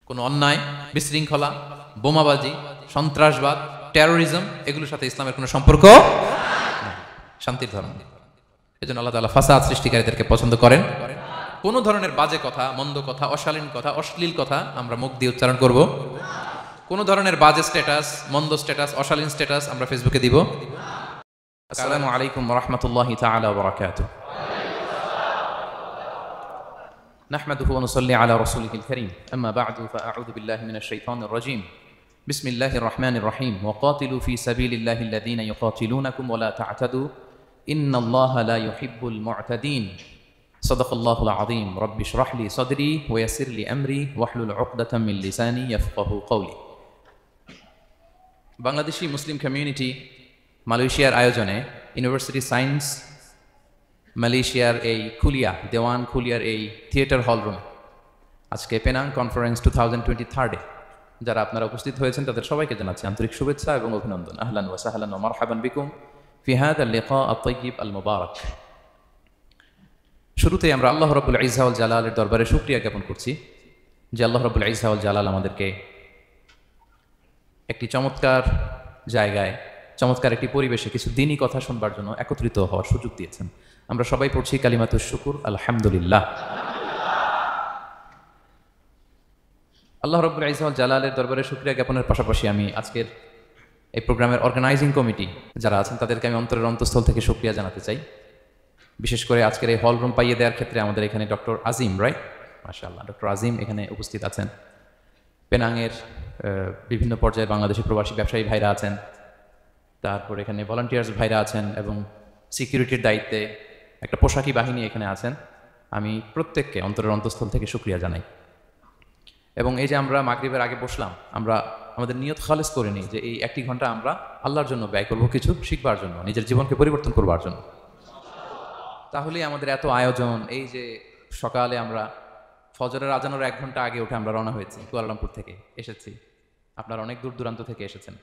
কোনো অন্যায়, বিশৃঙ্খলা, বোমাবাজি, সন্ত্রাসবাদ, টেরোরিজম এগুলোর সাথে ইসলামের কোনো সম্পর্ক নাই। শান্তির ধর্ম। এজন্য আল্লাহ তাআলা ফাসাদ সৃষ্টিকারীদেরকে পছন্দ করেন। কোনো ধরনের বাজে কথা, মন্দ কথা, অশালীন কথা, অশ্লীল কথা আমরা মুখ দিয়ে উচ্চারণ করব। কোনো ধরনের বাজে স্ট্যাটাস, মন্দ স্ট্যাটাস, অশালীন স্ট্যাটাস আমরা ফেসবুকে দিব। আসসালামু আলাইকুম ওয়া রাহমাতুল্লাহি তাআলা ওয়া বারাকাতুহু। نحمده ونصلي على رسوله الكريم أما بعد فأعوذ بالله من الشيطان الرجيم بسم الله الرحمن الرحيم وقاتلوا في سبيل الله الذين يقاتلونكم ولا تعتدوا إن الله لا يحب المعتدين صدق الله العظيم رب اشرح لي صدري ويسر لي أمري واحلل عقدة من لساني يفقه قولي বাংলাদেশি মুসলিম কমিউনিটি মালয়েশিয়ার আয়োজনে ইউনিভার্সিটি সায়েন্স মালয়েশিয়ার এই খুলিয়া দেওয়ান খুলিয়ার এই থিয়েটার হল রুমে আজকে পেনাং কনফারেন্স 2023 যারা আপনারা উপস্থিত হয়েছেন তাদের সবাইকে জানাচ্ছি আন্তরিক শুভেচ্ছা এবং অভিনন্দন। আহলান ওয়া সাহলান ওয়া মারহাবান বিকুম ফি হাযা আল-লিকা আত-তাইয়িব আল-মুবারাক। শুরুতেই আমরা আল্লাহ রাব্বুল ইজ্জা ওয়াল জালালের দরবারে শুকরিয়া জ্ঞাপন করছি যে আল্লাহ রাব্বুল ইজ্জা ওয়াল জালাল আমাদেরকে একটি চমৎকার জায়গায়, চমৎকার একটি পরিবেশে কিছু দ্বীনি কথা শুনবার জন্য একত্রিত হওয়ার সুযোগ দিয়েছেন। আমরা সবাই পড়ছি কালিমাতুশ শুকুর আলহামদুলিল্লাহ। আল্লাহ রাব্বুল ইজ্জা ওয়াল জালালের দরবারে শুকরিয়া জ্ঞাপনের পাশাপাশি আমি আজকের এই প্রোগ্রামের অর্গানাইজিং কমিটি যারা আছেন তাদেরকে আমি অন্তরের অন্তঃস্থল থেকে শুকরিয়া জানাতে চাই। বিশেষ করে আজকের এই হল রুম পাইয়ে দেওয়ার ক্ষেত্রে আমাদের এখানে ডক্টর আজিম, রাইট, মাশাআল্লাহ, ডক্টর আজিম এখানে উপস্থিত আছেন। পেনাংয়ের বিভিন্ন পর্যায়ে বাংলাদেশি প্রবাসী ব্যবসায়ী ভাইরা আছেন, তারপর এখানে ভলান্টিয়ার্স ভাইরা আছেন এবং সিকিউরিটির দায়িত্বে একটা পোশাকি বাহিনী এখানে আছেন। আমি প্রত্যেককে অন্তরের অন্তঃস্থল থেকে শুকরিয়া জানাই। এবং এই যে আমরা মাগরিবের আগে বসলাম, আমরা আমাদের নিয়ত খালেস করে নিই যে এই একটি ঘন্টা আমরা আল্লাহর জন্য ব্যয় করব, কিছু শিখবার জন্য, নিজের জীবনকে পরিবর্তন করবার জন্য। তাহলেই আমাদের এত আয়োজন, এই যে সকালে আমরা ফজরের আজানোর 1 ঘন্টা আগে উঠে আমরা রওনা হয়েছি, কুয়ালালামপুর থেকে এসেছি, আপনারা অনেক দূর দূরান্ত থেকে এসেছেন।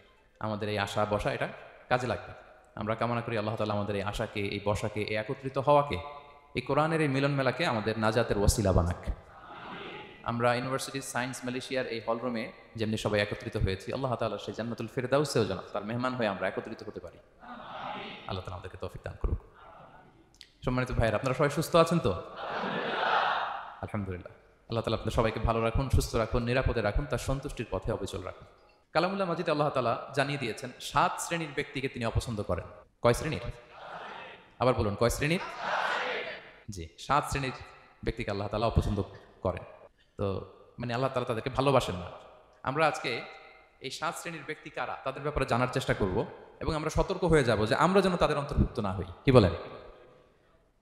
আমাদের এই আশা বসা এটা কাজে লাগবে। আমরা কামনা করি আল্লাহ তাআলা আমাদের এই আশাকে, এই বসাকে, এই একত্রিত হওয়াকে, এই কোরআনের এই মিলন মেলাকে আমাদের নাজাতের ওয়াসিলা বানাক। আমরা ইউনিভার্সিটি সায়েন্স মালয়েশিয়ার এই হলরুমে যেমনি সবাই একত্রিত হয়েছি, আল্লাহ তাআলা সেই জান্নাতুল ফিরদাউসেও যেন তার মেহমান হয়ে আমরা একত্রিত হতে পারি। আল্লাহ তাআলা আমাদেরকে তৌফিক দান করুক। সম্মানিত ভাইয়েরা, আপনারা সবাই সুস্থ আছেন তো? আলহামদুলিল্লাহ। আল্লাহ তাআলা আপনাদের সবাইকে ভালো রাখুন, সুস্থ রাখুন, নিরাপদে রাখুন, তার সন্তুষ্টির পথে অবিচল রাখুন। কালামুল্লাহ মাজিদ আল্লাহ তাআলা জানিয়ে দিয়েছেন 7 শ্রেণীর ব্যক্তিকে তিনি অপছন্দ করেন। কয় শ্রেণীর? আবার বলুন, কয় শ্রেণীর? জি, 7 শ্রেণীর ব্যক্তিকে আল্লাহ তাআলা অপছন্দ করেন। তো মানে আল্লাহ তাআলা তাদেরকে ভালোবাসেন না। আমরা আজকে এই 7 শ্রেণীর ব্যক্তি কারা তাদের ব্যাপারে জানার চেষ্টা করব এবং আমরা সতর্ক হয়ে যাব যে আমরা যেন তাদের অন্তর্ভুক্ত না হই। কি বলেন?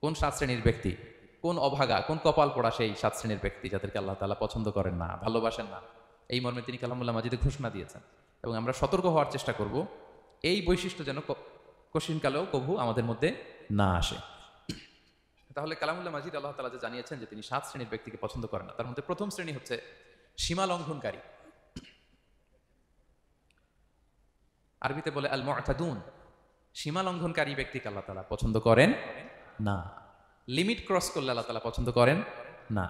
কোন 7 শ্রেণীর ব্যক্তি, কোন অভাগা, কোন কপাল পড়া সেই 7 শ্রেণীর ব্যক্তি যাদেরকে আল্লাহ তাআলা পছন্দ করেন না, ভালোবাসেন না, এই মর্মে তিনি কালামুল্লাহ মাজিদে ঘোষণা দিয়েছেন। এবং আমরা সতর্ক হওয়ার চেষ্টা করব এই বৈশিষ্ট্য যেন কশিনকালেও কভু আমাদের মধ্যে না আসে। তাহলে কালামুল্লাহ মাজিদ আল্লাহ তাআলা যে জানিয়েছেন যে তিনি 7 শ্রেণীর ব্যক্তিকে পছন্দ করেন না, তার মধ্যে প্রথম শ্রেণী হচ্ছে সীমা লঙ্ঘনকারী। আরবিতে বলে আল মুআতাদুন। সীমা লঙ্ঘনকারী ব্যক্তিকে আল্লাহ তাআলা পছন্দ করেন না। লিমিট ক্রস করলে আল্লাহ তাআলা পছন্দ করেন না।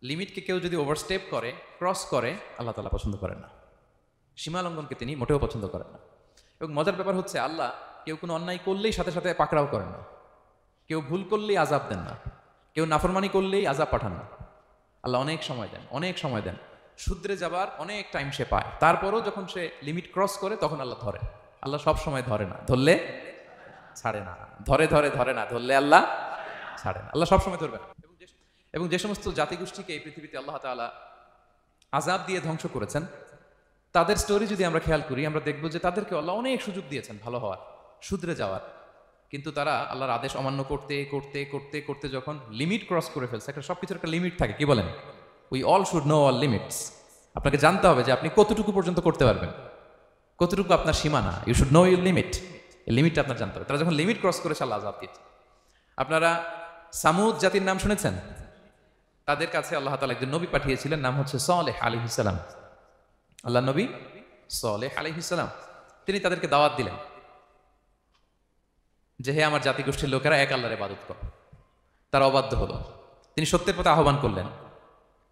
লিমিটকে কেউ যদি ওভারস্টেপ করে, ক্রস করে, আল্লাহ তাআলা পছন্দ করেন না। সীমা লঙ্ঘনকে তিনি মোটেও পছন্দ করেন না। এবং মজার ব্যাপার হচ্ছে আল্লাহ কেউ কোনো অন্যায় করলেই সাথে সাথে পাকড়াও করেন না, কেউ ভুল করলেই আযাব দেন না, কেউ নাফরমানি করলেই আযাব পাঠান না। আল্লাহ অনেক সময় দেন, অনেক সময় দেন, শুধরে যাবার অনেক টাইম সে পায়। তারপরও যখন সে লিমিট ক্রস করে তখন আল্লাহ ধরে। আল্লাহ সব সময় ধরে না, ধরলে ছাড়ে না, ধরে ধরে ধরে না, ধরলে আল্লাহ ছাড়ে না। আল্লাহ সবসময় ধরবে না। এবং যে সমস্ত জাতিগোষ্ঠীকে এই পৃথিবীতে আল্লাহ তাআলা আযাব দিয়ে ধ্বংস করেছেন, তাদের স্টোরি যদি আমরা খেয়াল করি, আমরা দেখব যে তাদেরকে আল্লাহ অনেক সুযোগ দিয়েছেন ভালো হওয়ার, শুধরে যাওয়ার। কিন্তু তারা আল্লাহর আদেশ অমান্য করতে করতে করতে করতে যখন লিমিট ক্রস করে ফেলছে, একটা সবকিছুর একটা লিমিট থাকে, কি বলেন? We all should know all limits. আপনাকে জানতে হবে যে আপনি কতটুকু পর্যন্ত করতে পারবেন, কতটুকু আপনার সীমানা। You should know your limit. এই লিমিটটা আপনার জানতে হবে। তারা যখন লিমিট ক্রস করেছে আল্লাহ আযাব দিয়েছে। আপনারা সামুদ জাতির নাম শুনেছেন? তাদের কাছে আল্লাহ তাআলা একজন নবী পাঠিয়েছিলেন, নাম হচ্ছে সালেহ আলাইহিস সালাম। আল্লাহ নবী সালেহ আলাইহিস সালাম, তিনি তাদেরকে দাওয়াত দিলেন যে হে আমার জাতিগোষ্ঠীর লোকেরা, এক আল্লাহর ইবাদত করো। তারা অবাধ্য হলো। তিনি সত্যের পথে আহ্বান করলেন,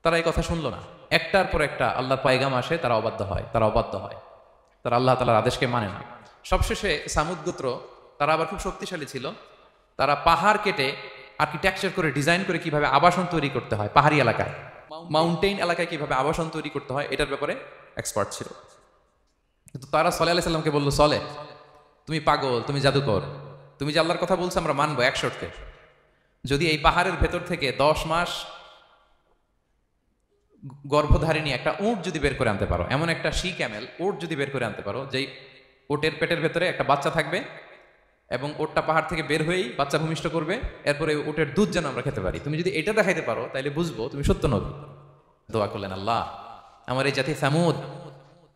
তারা এই কথা শুনলো না। একটার পর একটা আল্লাহর পায়গাম আসে, তারা অবাধ্য হয়, তারা আল্লাহ তাআলার আদেশকে মানে না। সবশেষে সামুদ গোত্র, তারা আবার খুব শক্তিশালী ছিল। তারা পাহাড় কেটে আর্কিটেকচার করে ডিজাইন করে কিভাবে আবাসন তৈরি করতে হয় পাহাড়ি এলাকায়, মাউন্টেইন এলাকায় কিভাবে আবাসন তৈরি করতে হয় এটার ব্যাপারে এক্সপার্ট ছিল। কিন্তু তারা সালেহ আলাইহিস সালামকে বলল, সালেহ তুমি পাগল, তুমি জাদুকর, তুমি যে আল্লাহর কথা বলছো আমরা মানবো 1 শর্তে, যদি এই পাহাড়ের ভেতর থেকে 10 মাস গর্ভধারিণী একটা উট যদি বের করে আনতে পারো, এমন একটা শি ক্যামেল উট যদি বের করে আনতে পারো, যেই উটের পেটের ভেতরে একটা বাচ্চা থাকবে এবং ওটটা পাহাড় থেকে বের হয়েই বাচ্চা ভূমিষ্ঠ করবে, এরপরে উটের দুধ যেন আমরা খেতে পারি, তুমি যদি এটা দেখাইতে পারো তাহলে বুঝবো তুমি সত্য নবী। দোয়া করলেন, আল্লাহ আমার এই জাতি সামুদ,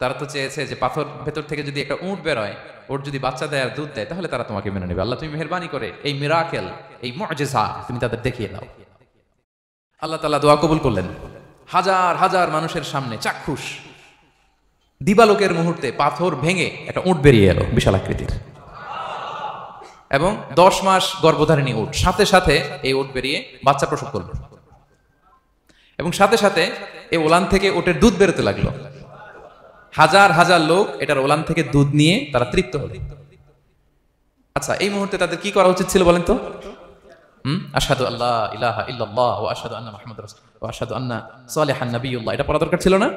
তারা তো চেয়েছে যে পাথর ভেতর থেকে যদি একটা উট বের হয়, ওর যদি বাচ্চা দেয় আর দুধ দেয় তাহলে তারা তোমাকে মেনে নেবে। আল্লাহ তুমি মেহেরবানি করে এই মিরাকেল, এই মুআজিজা তুমি তাদের দেখিয়ে দাও। আল্লাহ তাআলা দোয়া কবুল করলেন। হাজার হাজার মানুষের সামনে চাক্ষুষ দিবালোকের মুহূর্তে পাথর ভেঙে একটা উট বেরিয়ে এলো বিশাল আকৃতির, এবং 10 মাস গর্ভধারিণী উট, সাথে সাথে এই উট বেরিয়ে বাচ্চা প্রসব করলো, এবং সাথে সাথে এই ওলান থেকে উটের দুধ বেরোতে লাগলো। হাজার হাজার লোক এটার ওলান থেকে দুধ নিয়ে তারা তৃপ্ত হলো। আচ্ছা, এই মুহূর্তে তাদের কি করা উচিত ছিল বলেন তো? আশহাদু আল্লা ইলাহা ইল্লাল্লাহ ওয়া আশহাদু আন্না মুহাম্মাদুর রাসূলুল্লাহ ওয়া আশহাদু আন্না সালিহান নাবিয়্যুল্লাহ, এটা পড়া দরকার ছিল না?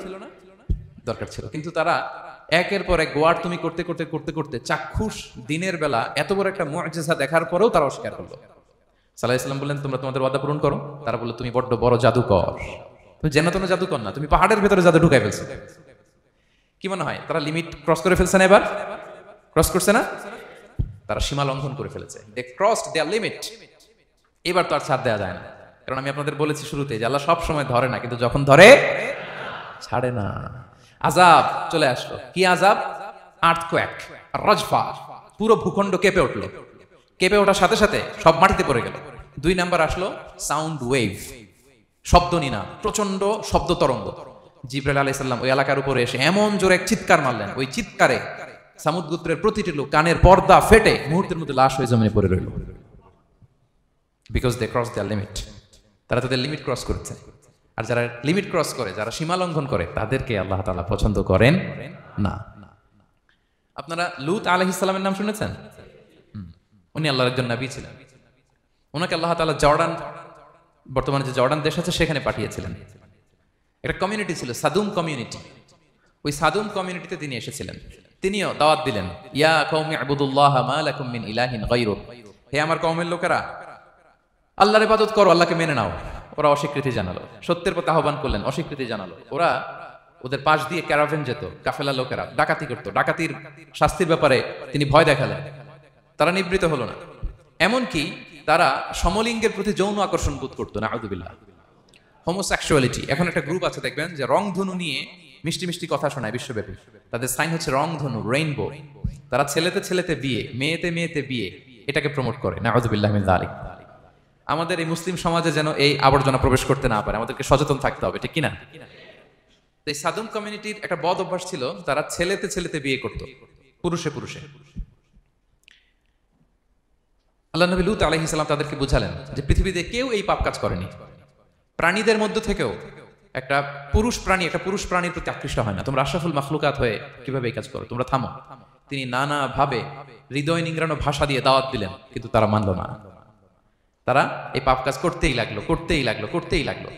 দরকার ছিল। কিন্তু তারা একের পর এক গোয়ার তুমি করতে করতে করতে করতে চাক্ষুষ দিনের বেলা এত বড় একটা মুআজিজা দেখার পরেও তারা অস্বীকার করলো। সাল্লাল্লাহু আলাইহি ওয়াসাল্লাম বললেন, তোমরা তোমাদের ওয়াদা পূরণ করো। তারা বলল, তুমি বড্ড বড় জাদুকর, তুমি যেন তেন জাদুকর না, তুমি পাহাড়ের ভেতরে জাদু ঢুকাই ফেলছো। কি মনে হয় তারা লিমিট ক্রস করে ফেলছে না? এবার ক্রস করছে না? তারা সীমা লঙ্ঘন করে ফেলেছে। দে ক্রসড দেয়ার লিমিট। এবার তো আর ছাড় দেওয়া যায় না, কারণ আমি আপনাদের বলেছি শুরুতে যে আল্লাহ সব সময় ধরে না, কিন্তু যখন ধরে ছাড়ে না। আযাব চলে আসলো। কি আযাব? আর্থকোয়েক, রাজফা, পুরো ভূখণ্ড কেঁপে উঠলো। কেঁপে ওঠার সাথে সাথে সব মাটিতে পড়ে গেল। 2 নাম্বার আসলো সাউন্ড ওয়েভ, শব্দ নিনা, প্রচন্ড শব্দ তরঙ্গ। জিবরাইল আলাইহিস সালাম ওই এলাকার উপরে এসে এমন জোরে এক চিৎকার মারলেন, ওই চিৎকারে সামুদ গোত্রের প্রতিটি লোক কানের পর্দা ফেটে মুহূর্তের মধ্যে লাশ হয়ে জমিনে পড়ে রইল। Because they cross their limit. তারা তাদের লিমিট ক্রস করেছে। আর যারা লিমিট ক্রস করে, যারা সীমা লঙ্ঘন করে, তাদেরকে আল্লাহ তাআলা পছন্দ করেন না। আপনারা লূত আলাইহিস সালামের নাম শুনেছেন? উনি আল্লাহর একজন নবী ছিলেন। ওনাকে আল্লাহ তাআলা জর্ডান, বর্তমানে যে জর্ডান দেশ আছে সেখানে পাঠিয়েছিলেন। একটা কমিউনিটি ছিল সাদুম কমিউনিটি। ওই সাদুম কমিউনিটিতে তিনি এসেছিলেন। তিনিও দাওয়াত দিলেন, ইয়া কওমি ইবুদুল্লাহ মা লাকুম মিন ইলাহিন গায়রুহ, হে আমার কওমের লোকেরা আল্লাহর ইবাদত করো, আল্লাহকে মেনে নাও। ওরা অস্বীকৃতি জানালো। সত্যের পথে আহ্বান করলেন, অস্বীকৃতি জানালো। ওদের পাশ দিয়ে ক্যারাভেন যেত, কাফেলা লোকেরা ডাকাতি করতো। ডাকাতির শাস্তির ব্যাপারে তিনি ভয় দেখালেন। তারা নিবৃত হলো না। এমনকি তারা সমলিঙ্গের প্রতি যৌন আকর্ষণ বোধ করতো। নাউযুবিল্লাহ। হোমোসেক্সুয়ালিটি, এখন একটা গ্রুপ আছে দেখবেন যে রংধনু নিয়ে মিষ্টি মিষ্টি কথা শোনায় বিশ্বব্যাপী। তাদের সাইন হচ্ছে রংধনু, রেইনবো। তারা ছেলেতে ছেলেতে বিয়ে, মেয়েতে মেয়েতে বিয়ে, এটাকে প্রমোট করে। নাউযুবিল্লাহ মিন যালিক। আমাদের এই মুসলিম সমাজে যেন এই আবর্জনা প্রবেশ করতে না পারে, আমাদেরকে সচেতন থাকতে হবে, ঠিক কিনা? এই সাদুম কমিউনিটির একটা বদ অভ্যাস ছিল, তারা ছেলেতে ছেলেতে বিয়ে করত, পুরুষে পুরুষে। আল্লাহ নবী লূত আলাইহিস সালাম তাদেরকে বুঝালেন যে পৃথিবীতে কেউ এই পাপ কাজ করেনি। প্রাণীদের মধ্য থেকেও একটা পুরুষ প্রাণীর প্রতি আকৃষ্ট হয় না। তোমরা আশরাফুল মাখলুকাত হয়ে কিভাবে এই কাজ করো? তোমরা থামো। তিনি নানা ভাবে হৃদয় নিংড়ানো ভাষা দিয়ে দাওয়াত দিলেন, কিন্তু তারা মানল না। তারা এই পাপ কাজ করতেই লাগলো।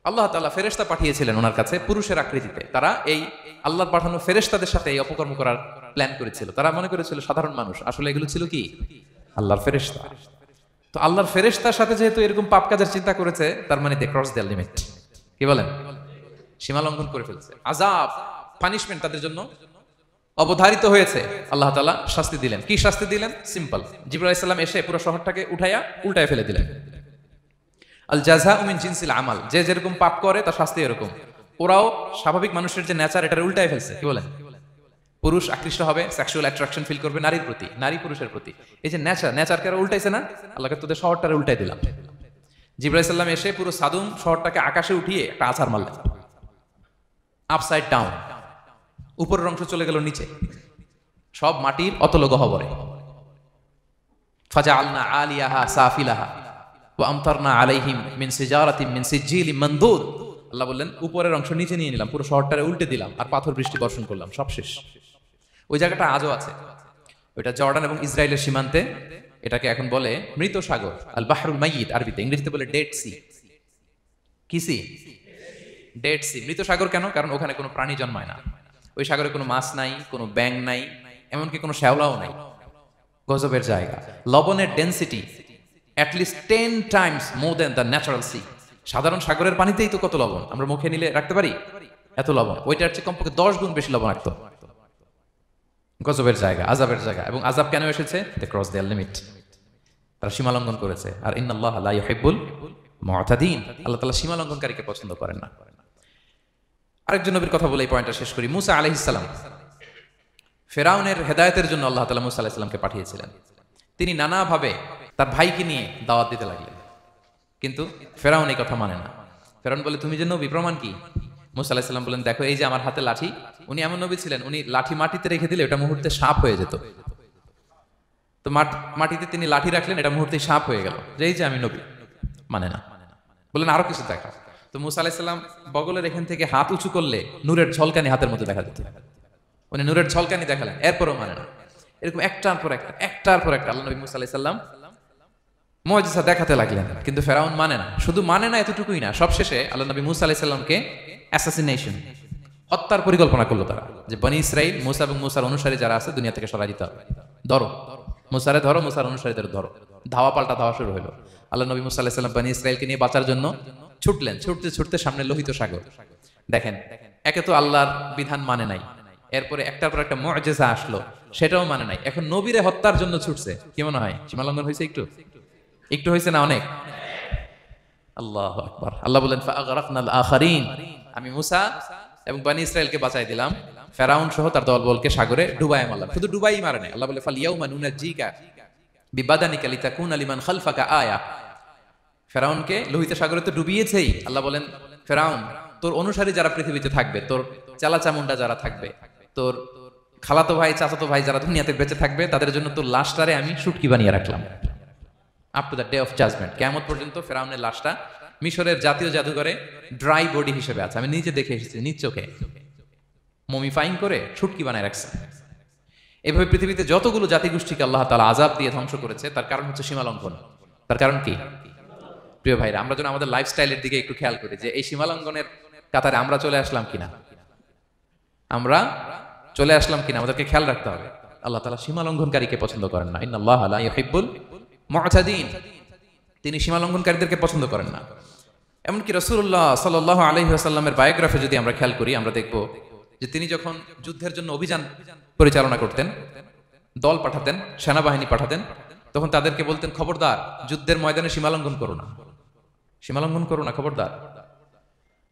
আল্লাহ তাআলা ফেরেশতা পাঠিয়েছিলেন ওনার কাছে পুরুষের আকৃতিতে। তারা এই আল্লাহর পাঠানো ফেরেশতাদের সাথে এই অপকর্ম করার প্ল্যান করেছিল। তারা মনে করেছিল সাধারণ মানুষ, আসলে এগুলো ছিল কি? আল্লাহর ফেরেশতা। তো আল্লাহর ফেরেশতার সাথে যেহেতু এরকম পাপ কাজের চিন্তা করেছে, তার মানে দে ক্রস দেয়ার লিমিট। কি বলেন? সীমা লঙ্ঘন করে ফেলছে। আযাব, পানিশমেন্ট তাদের জন্য অবধারিত হয়েছে। আল্লাহ তাআলা শাস্তি দিলেন। কি শাস্তি দিলেন? সিম্পল। জিবরাইল আলাইহিস সালাম এসে পুরো শহরটাকে উল্টায় ফেলে দিলেন। আল জাযাউ মিন জিনসিল আমাল, যে যেরকম পাপ করে তার শাস্তি এরকম। ওরাও স্বাভাবিক মানুষের যে নেচার, এটার উল্টায় ফেলছে। কি বলেন? পুরুষ আকৃষ্ট হবে, সেক্সুয়াল অ্যাট্রাকশন ফিল করবে নারীর প্রতি, নারী পুরুষের প্রতি। এই যে নেচারকে উল্টাইছে না? আল্লাহকে তোদের শহরটারে উল্টাই দিলাম। জিবরাইল আলাইহিস সালাম এসে পুরো সাদুম শহরটাকে আকাশে উঠিয়ে একটা আছাড় মারলেন, আপসাইড ডাউন। উপরের অংশ চলে গেল নিচে, সব মাটির অতল গহ্বরে। ফাজআলনা আলিয়াহা সাফিলাহা ওয়া আমতারনা আলাইহিম মিন সিজারাতিন মিন সিজিলিম মানদুদ আল্লাহ বললেন উপরের অংশ নিচে নিয়ে নিলাম, পুরো শহরটারে উল্টে দিলাম, আর পাথর বৃষ্টি বর্ষণ করলাম, সব শেষ। ওই জায়গাটা আজও আছে, ওইটা জর্ডান এবং ইসরায়েলের সীমান্তে। এটাকে এখন বলে মৃত সাগর, আল বাহরুল মাইয়িত, আরবিতে, ইংরেজিতে বলে ডেড সি। কি সি? Dead sea. মৃত সাগর কেন? কারণ ওখানে কোনো প্রাণী জন্মায় না, ওই সাগরে কোনো মাছ নাই, কোনো ব্যাঙ নাই, এমনকি কোনো শ্যাওলাও নাই। গজবের জায়গা। লবণের density at least 10 times more than the natural sea. সাধারণ সাগরের পানিতেই তো কত লবণ, আমরা মুখে নিলে রাখতে পারি এত লবণ, ওইটার চেয়ে কমপক্ষে 10 গুণ বেশি লবণাক্ত। গজবের জায়গা, আযাবের জায়গা। এবং আযাব কেন এসেছে? দে ক্রস দেয়ার লিমিট, তারা সীমা লঙ্ঘন করেছে। আর ইন্নাল্লাহা লা ইউহিব্বুল মুতাদিন, আল্লাহ তাআলা সীমা লঙ্ঘনকারীকে পছন্দ করেন না। আরেকজন নবীর কথা বলে এই পয়েন্টটা শেষ করি। মুসা আলাইহিস সালাম, ফেরাউনের হেদায়েতের জন্য আল্লাহ তাআলা মুসা আলাইহিস সালামকে পাঠিয়েছিলেন। তিনি নানাভাবে তার ভাইকে নিয়ে দাওয়াত দিতে লাগলেন, কিন্তু ফেরাউন এই কথা মানে না। ফেরাউন বলে, তুমি যে নবী, প্রমাণ কি? মুসা আলাইহিস সালাম বলেন, দেখো এই যে আমার হাতে লাঠি। উনি এমন নবী ছিলেন, উনি লাঠি মাটিতে রেখে দিলে ওটা মুহূর্তে সাপ হয়ে যেত। তো মাটিতে তিনি লাঠি রাখলেন, এটা মুহূর্তে সাপ হয়ে গেল, যে এই যে আমি নবী। মানে না, বললেন আরো কিছু দেখা। তো মুসা আলাইহিস সালাম বগলের এখান থেকে হাত উঁচু করলে নূরের ঝলকানি হাতের মধ্যে দেখা যেত। উনি নূরের ঝলকানি দেখালেন, এরপরও মানে না। এরকম একটার পর একটা আল্লাহ নবী মুসা আলাইহিস সালাম মুআজিজা দেখাতে লাগলেন, কিন্তু ফেরাউন মানে না। শুধু মানে না এতটুকুই না, সবশেষে আল্লাহ নবী মুসা আলাইহিস সালামকে অ্যাসাসিনেশন, হত্যার পরিকল্পনা করলো তারা, যে বনি ইসরাইল, মুসা এবং মুসার অনুসারী যারা আছে দুনিয়া থেকে সরাই দিতে হবে, ধরো মুসারে, ধরো মুসার অনুসারীদের ধরো। ধাওয়া পাল্টা ধাওয়া শুরু হলো। আল্লাহ নবী মুসা আলাইহিস সালাম বনি ইসরাইলকে নিয়ে বাঁচার জন্য ছুটলেন, ছুটতে ছুটতে সামনে লোহিত সাগর। দেখেন, একে তো আল্লাহর বিধান মানে নাই, এরপরে একটার পর একটা মুআজিজা আসলো, সেটাও মানে নাই, এখন নবীরে হত্যার জন্য ছুটছে। কি মনে হয় সীমা লঙ্ঘন হয়েছে? একটু হয়েছে না অনেক? আল্লাহু আকবার। আল্লাহ বলেন, ফাআগরাকনাল আখারিন, আমি মুসা এবং বনি ইসরাইলকে বাঁচাই দিলাম, ফেরাউন সহ তার দলবলকে সাগরে ডুবাই মারলাম। শুধু ডুবাই মারে নাই, আল্লাহ বলে, ফালিয়াউমা নুনাজ্জিকা বিবাদানিকা লিতাকুনা লিমান খালফাকা আয়া। ফেরাউনকে লোহিত সাগরে তো ডুবিয়েছেই। আল্লাহ বলেন, ফেরাউন, তোর অনুসারী যারা পৃথিবীতে থাকবে, তোর চালাচামুন্ডা যারা থাকবে, তোর খালাতো ভাই, চাচাতো ভাই যারা দুনিয়াতে বেঁচে থাকবে, তাদের জন্য তোর লাশটারে আমি শুটকি বানিয়ে রাখলাম up to the day of judgment. কিয়ামত পর্যন্ত ফেরাউনের লাশটা মিশরের জাতীয় জাদুঘরে ড্রাই বডি হিসেবে আছে। আমি নিজে দেখে এসেছি, নিজ চোখে মমিফাইং করে শুটকি বানায় রাখছে। এভাবে পৃথিবীতে যতগুলো জাতিগোষ্ঠীকে আল্লাহ তাআলা আযাব দিয়ে ধ্বংস করেছে, তার কারণ হচ্ছে সীমা লঙ্ঘন। তার কারণ কি? প্রিয় ভাইরা, আমরা যেন আমাদের লাইফস্টাইলের দিকে একটু খেয়াল করি, যে এই সীমা লঙ্ঘনের কাতারে আমরা চলে আসলাম কিনা, আমাদেরকে খেয়াল রাখতে হবে। আল্লাহ তাআলা সীমা লঙ্ঘনকারীকে পছন্দ করেন না। ইন্নাল্লাহা লা ইউহিব্বুল মুতাদিন, তিনি সীমা লঙ্ঘনকারীদেরকে পছন্দ করেন না। এমনকি রাসূলুল্লাহ সাল্লাল্লাহু আলাইহি ওয়াসাল্লামের বায়োগ্রাফি যদি আমরা খেয়াল করি, আমরা দেখব যে তিনি যখন যুদ্ধের জন্য অভিযান পরিচালনা করতেন, দল পাঠাতেন, সেনাবাহিনী পাঠাতেন, তখন তাদেরকে বলতেন, খবরদার যুদ্ধের ময়দানে সীমা লঙ্ঘন করো না, খবরদার।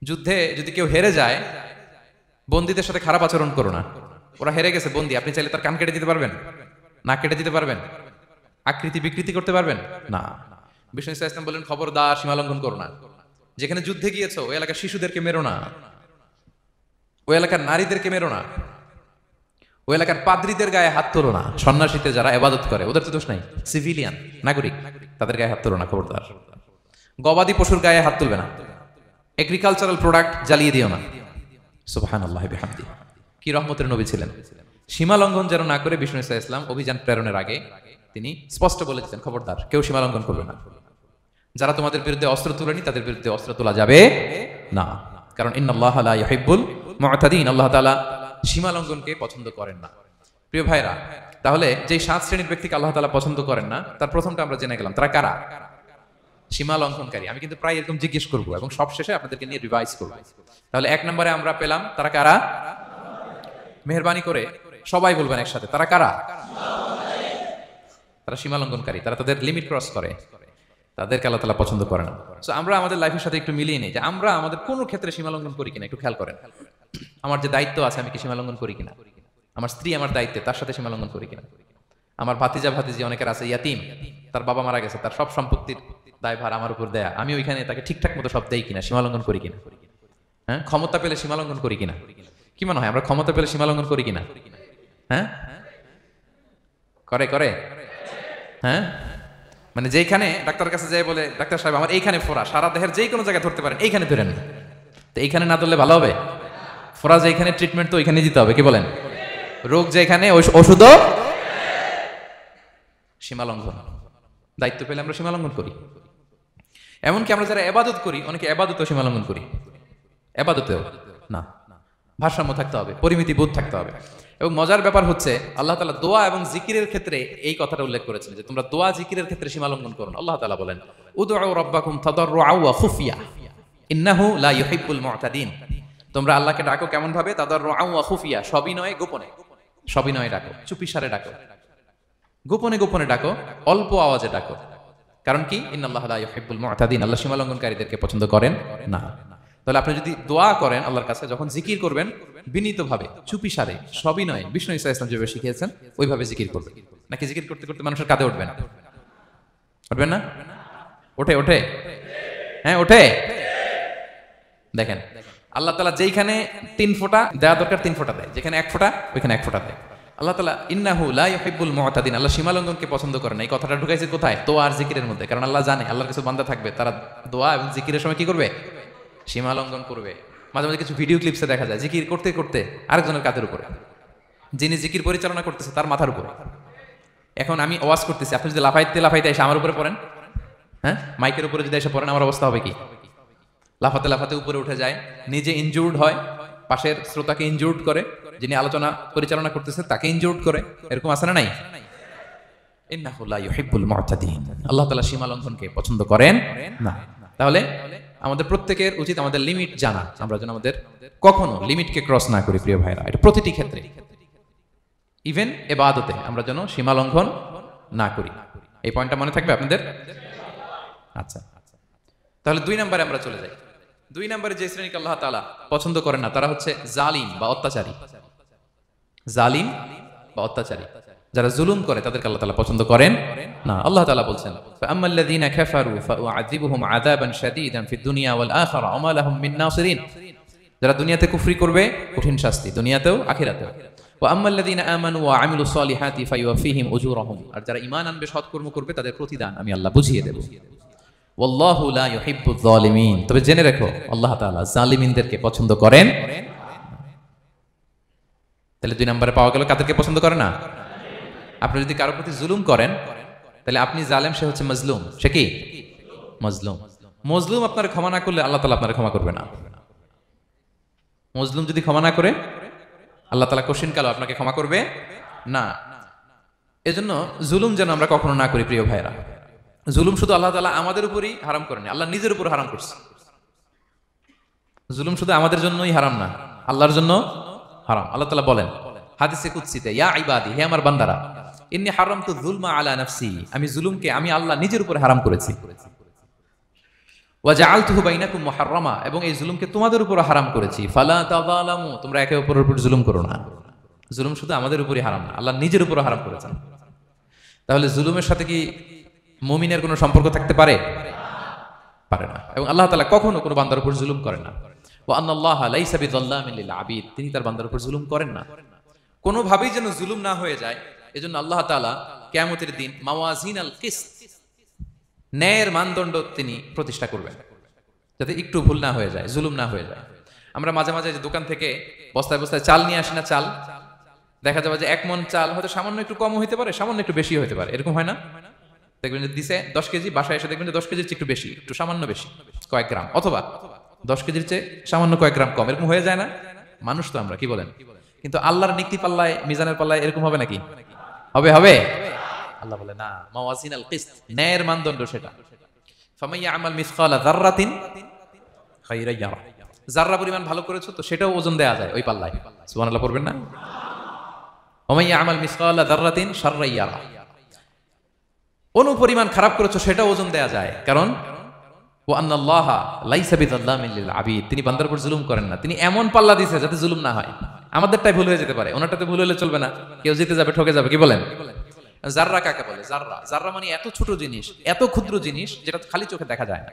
যুদ্ধে যদি কেউ হেরে যায়, বন্দীদের সাথে খারাপ আচরণ করো না। ওরা হেরে গেছে বন্দী, আপনি চাইলে তার কান কেটে দিতে পারবেন, নাক কেটে দিতে পারবেন, আকৃতি বিকৃতি করতে পারবেন না। বিষ্ণু ইসলাম বললেন, খবরদার সীমা লঙ্ঘন করো না। যেখানে যুদ্ধে গিয়েছো, ওই এলাকার শিশুদেরকে মেরো না, ওই এলাকার নারীদেরকে মেরো না, ওই এলাকার পাদ্রীদের গায়ে হাত তোলো না, সন্ন্যাসীতে যারা ইবাদত করে ওদের তো দোষ নাই, সিভিলিয়ান নাগরিক, তাদের গায়ে হাত তোলো না, খবরদার। গবাদি পশুর গায়ে হাত তুলবে না, এগ্রিকালচারাল প্রোডাক্ট জ্বালিয়ে দিও না। সুবহানাল্লাহি বিহামদিহি, কি রহমতের নবী ছিলেন। সীমা লঙ্ঘন যেন না করে বিষ্ণু ইসলাম অভিযান প্রেরণের আগে তিনি স্পষ্ট বলে দিতেন, খবরদার কেউ সীমা লঙ্ঘন করবে না। যারা তোমাদের বিরুদ্ধে অস্ত্র তুলেনি, তাদের বিরুদ্ধে অস্ত্র তোলা যাবে না, কারণ ইন্নাল্লাহা লা ইউহিব্বুল মুতাদিন, আল্লাহ তাআলা সীমা লঙ্ঘনকে পছন্দ করেন না। প্রিয় ভাইরা, তাহলে যেই 7 শ্রেণীর ব্যক্তিকে আল্লাহ তাআলা পছন্দ করেন না, তার প্রথমটা আমরা জেনে গেলাম, তারা কারা? সীমা লঙ্ঘনকারী। আমি কিন্তু প্রায় এরকম জিজ্ঞেস করবো এবং সবশেষে আপনাদেরকে নিয়ে রিভাইজ করবো। তাহলে 1 নম্বরে আমরা পেলাম, তারা কারা? মেহেরবানি করে সবাই বলবেন একসাথে, তারা কারা? তারা সীমা লঙ্ঘনকারী, তারা তাদের লিমিট ক্রস করে, তাদেরকে আল্লাহ তাআলা পছন্দ করে না। সো আমরা আমাদের লাইফের সাথে একটু মিলিয়ে নিই যে আমরা আমাদের কোন ক্ষেত্রে সীমা লঙ্ঘন করি কিনা একটু খেয়াল করেন। আমার যে দায়িত্ব আছে, আমি কি সীমা লঙ্ঘন করি কিনা? আমার স্ত্রী আমার দায়িত্বে, তার সাথে সীমা লঙ্ঘন করি কিনা? আমার ভাতিজি অনেকের আছে ইয়াতিম, তার বাবা মারা গেছে, তার সব সম্পত্তির দায়ভার আমার উপর দেয়া, আমি ওইখানে তাকে ঠিকঠাক মতো সব দেই কিনা, সীমা লঙ্ঘন করি কিনা? হ্যাঁ, ক্ষমতা পেলে সীমা লঙ্ঘন করি কিনা? কি মনে হয় আমরা ক্ষমতা পেলে সীমা লঙ্ঘন করি কিনা? হ্যাঁ, করে হ্যাঁ, মানে যেখানে ডাক্তার কাছে যাই বলে, ডাক্তার সাহেব আমার এইখানে ফোড়া, সারা দেহের যেই কোনো জায়গায় ধরতে পারেন, এইখানে ধরেন, তো এইখানে না ধরলে ভালো হবে? ফরাজ এইখানে ট্রিটমেন্ট তো ওইখানে দিতে হবে, কি বলেন? রোগ যেখানে ওষুধও সীমালঙ্ঘন। দায়িত্ব পেলে আমরা সীমালঙ্ঘন করি। এমনকি আমরা যারা এবাদত করি, অনেকে এবাদতেও সীমালঙ্ঘন করি। এবাদতেও না, ভারসাম্য থাকতে হবে, পরিমিতি বোধ থাকতে হবে। এবং মজার ব্যাপার হচ্ছে আল্লাহ তাআলা দোয়া এবং জিকিরের ক্ষেত্রে এই কথাটা উল্লেখ করেছেন যে তোমরা দোয়া জিকিরের ক্ষেত্রে সীমালঙ্ঘন করো না। আল্লাহ তাআলা বলেন উদউ রাব্বাকুম তাদাররুআ ওয়া খুফিয়া ইন্নাহু লা ইউহিব্বুল মু'তাদিন। তোমরা আল্লাহকে ডাকো কেমন ভাবে? তাদাররুআ ওয়া খুফিয়া, সবিনয়ে গোপনে। সবিনয়ে ডাকো, চুপিসারে ডাকো, গোপনে গোপনে ডাকো, অল্প আওয়াজে ডাকো। কারণ কি? ইন্নাল্লাহা লা ইউহিব্বুল মু'তাদিন, আল্লাহ সীমালঙ্ঘনকারীদেরকে পছন্দ করেন না। তাহলে আপনি যদি দোয়া করেন আল্লাহর কাছে, যখন জিকির করবেন বিনীতভাবে, চুপিসারে, সবিনয়ে, বিষ্ণু ঈসা ইসলাম যেভাবে শিখিয়েছেন ওইভাবে জিকির করবেন। নাকি জিকির করতে করতে মানুষের কাঁধে উঠবেন? উঠবেন না? ওঠে ওঠে, হ্যাঁ ওঠে। দেখেন আল্লাহ তাআলা যেখানে 3 ফোঁটা দেওয়া দরকার 3 ফোঁটা দেয়, যেখানে 1 ফোঁটা ওইখানে 1 ফোঁটা দেয়। আল্লাহ তাআলা ইন্নাহু লা ইউহিব্বুল মু'তাদিন, আল্লাহ সীমালঙ্ঘনকে পছন্দ করেন না। এই কথাটা ঢুকাইছে কোথায়? দোয়া আর জিকিরের মধ্যে। কারণ আল্লাহ জানে আল্লাহর কিছু বান্দা থাকবে, তারা দোয়া এবং জিকিরের সময় কি করবে? সীমালঙ্ঘন করবে। মাঝে মাঝে কিছু ভিডিও ক্লিপসে দেখা যায় জিকির করতে করতে আরেকজনের কাঁধের উপরে, যিনি জিকির পরিচালনা করতেছে তার মাথার উপরে। এখন আমি ওয়াজ করতেছি, আপনি যদি লাফাইতে লাফাইতে এসে আমার উপরে পড়েন, হ্যাঁ মাইকের উপরে যদি এসে পড়েন, আমার অবস্থা হবে কি? লাফাতে লাফাতে উপরে উঠে যায়, নিজে ইনজুর্ড হয়, পাশের শ্রোতাকে ইনজুর্ড করে, যিনি আলোচনা পরিচালনা করতেছে তাকে ইনজুর্ড করে। এরকম আছে না নাই? ইন্নাহু লা ইউহিব্বুল মু'তাদিন, আল্লাহ তাআলা সীমালঙ্ঘনকে পছন্দ করেন না। তাহলে আমাদের প্রত্যেকের উচিত আমাদের লিমিট জানা, আমরা যেন আমাদের কখনো লিমিটকে ক্রস না করি। প্রিয় ভাইরা, এটা প্রতিটি ক্ষেত্রে, ইভেন ইবাদতে আমরা যেন সীমালঙ্ঘন না করি। এই পয়েন্টটা মনে থাকবে আপনাদের? আচ্ছা, তাহলে 2 নম্বরে আমরা চলে যাই। 2 নম্বরে যে শ্রেণীকে আল্লাহ তাআলা পছন্দ করেন না তারা হচ্ছে জালিম বা অত্যাচারী। জালিম বা অত্যাচারী, যারা জুলুম করে তাদেরকে আল্লাহ তাআলা পছন্দ করেন না। আল্লাহ তাআলা বলছেন ফাআম্মাল্লাযীনা কাফারু ফাউআযিবুহুম আযাবান শাদীদান ফিদ দুনিয়া ওয়াল আখিরা ওয়া মা লাহুম মিন নাসিরিন। যারা দুনিয়াতে কুফরি করবে কঠিন শাস্তি, দুনিয়াতেও আখিরাতেও। ওয়া আম্মাল্লাযীনা আমানু ওয়া আমিলুস সলিহাতি ফায়ুওয়াফিহিম উজুরাহুম, আর যারা ঈমান আনবে, সৎকর্ম করবে, তাদের প্রতিদান আমি আল্লাহ বুঝিয়ে দেব। ওয়াল্লাহু লা ইউহিব্বুয যালিমিন, তবে জেনে রেখো আল্লাহ তাআলা জালিমিনদেরকে পছন্দ করেন। তাহলে 2 নম্বরে পাওয়া গেল কাদেরকে পছন্দ করে না? আপনি যদি কারোর প্রতি জুলুম করেন তাহলে আপনি জালেম, সে হচ্ছে মজলুম। সে কি? মজলুম। মজলুম আপনার ক্ষমা না করলে আল্লাহ তাআলা আপনার ক্ষমা করবে না। মজলুম যদি ক্ষমা না করে আল্লাহ তাআলা কঠিন কালো আপনাকে ক্ষমা করবে না। এজন্য জুলুম যেন আমরা কখনো না করি। প্রিয় ভাইরা, জুলুম শুধু আল্লাহ তাআলা আমাদের উপরই হারাম করেনি, আল্লাহ নিজের উপর হারাম করছে। জুলুম শুধু আমাদের জন্যই হারাম না, আল্লাহর জন্য হারাম। আল্লাহ তাআলা বলেন হাদিসে কুদসিতে, ইয়া ইবাদি, হে আমার বান্দারা, ইন্নী হারামতু যুলমা আলা নাফসি, আমি জুলুমকে আমি আল্লাহ নিজের উপর হারাম করেছি। ওয়া জাআলতুহু বাইনাকুম মুহাররামা, এবং এই জুলুমকে তোমাদের উপর হারাম করেছি। ফালা তাযালামু, তোমরা একে অপরের উপর জুলুম করো না। জুলুম শুধু আমাদের উপরই হারাম না, আল্লাহ নিজের উপর হারাম করেছেন। তাহলে জুলুমের সাথে কি মুমিনের কোনো সম্পর্ক থাকতে পারে? পারে না। এবং আল্লাহ তাআলা কখনো কোনো বান্দার উপর জুলুম করেন না। ওয়া আন্নাল্লাহা লাইসা বিযাল্লামিন লিল আবিদ, তিনি তার বান্দার উপর জুলুম করেন না। কোনোভাবেই যেন জুলুম না হয়ে যায়, এজন্য আল্লাহ তাআলা কিয়ামতের দিন মাওয়াজিনাল কিসত, ন্যায়ের মানদণ্ড তিনি প্রতিষ্ঠা করবেন, যাতে একটু ভুল না হয়ে যায়, জুলুম না হয়ে যায়। আমরা মাঝে মাঝে যে দোকান থেকে বস্তায় বস্তায় চাল নিয়ে আসি না, চাল দেখা যাবে যে 1 মণ চাল হয়তো সামান্য একটু কম হইতে পারে, সামান্য একটু বেশি হইতে পারে, এরকম হয় না? দেখবেন যে দিছে 10 কেজি, বাসায় এসে দেখবেন যে 10 কেজির চেয়ে একটু বেশি, একটু সামান্য বেশি কয়েক গ্রাম, অথবা 10 কেজির চেয়ে সামান্য কয়েক গ্রাম কম, এরকম হয়ে যায় না? মানুষ তো আমরা, কি বলেন? কিন্তু আল্লাহর নিক্তি পাল্লায়, মিজানের পাল্লায় এরকম হবে নাকি? হবে? হবে? আল্লাহ বলে না, মাওয়াজিনাল কিসত, ন্যায়ের মানদণ্ড সেটা। ফামাইয়া আমাল মিসকালা যাররাতিন খায়রান ইয়ারা, যাররা পরিমাণ ভালো করেছো তো সেটাও ওজন দেয়া যায় ওই পাল্লায়। সুবহানাল্লাহ পড়বেন না? ওমাইয়া আমাল মিসকালা যাররাতিন শাররান ইয়ারা, অনুপরিমাণ খারাপ করেছো সেটাও ওজন দেয়া যায়। কারণ ওয়া আন্নাল্লাহা লাইসা বিযাল্লামিন লিল আবিদ, তিনি বান্দার উপর জুলুম করেন না। তিনি এমন পাল্লা দিয়েছে যাতে জুলুম না হয়। আমাদেরটাই ভুল হয়ে যেতে পারে, ওনারটাতে ভুল হলে চলবে না, কেউ জিতে যাবে, ঠকে যাবে, কি বলেন? জাররা কাকে বলে? জাররা, জাররা মানে এত ছোট জিনিস, এত ক্ষুদ্র জিনিস যেটা খালি চোখে দেখা যায় না।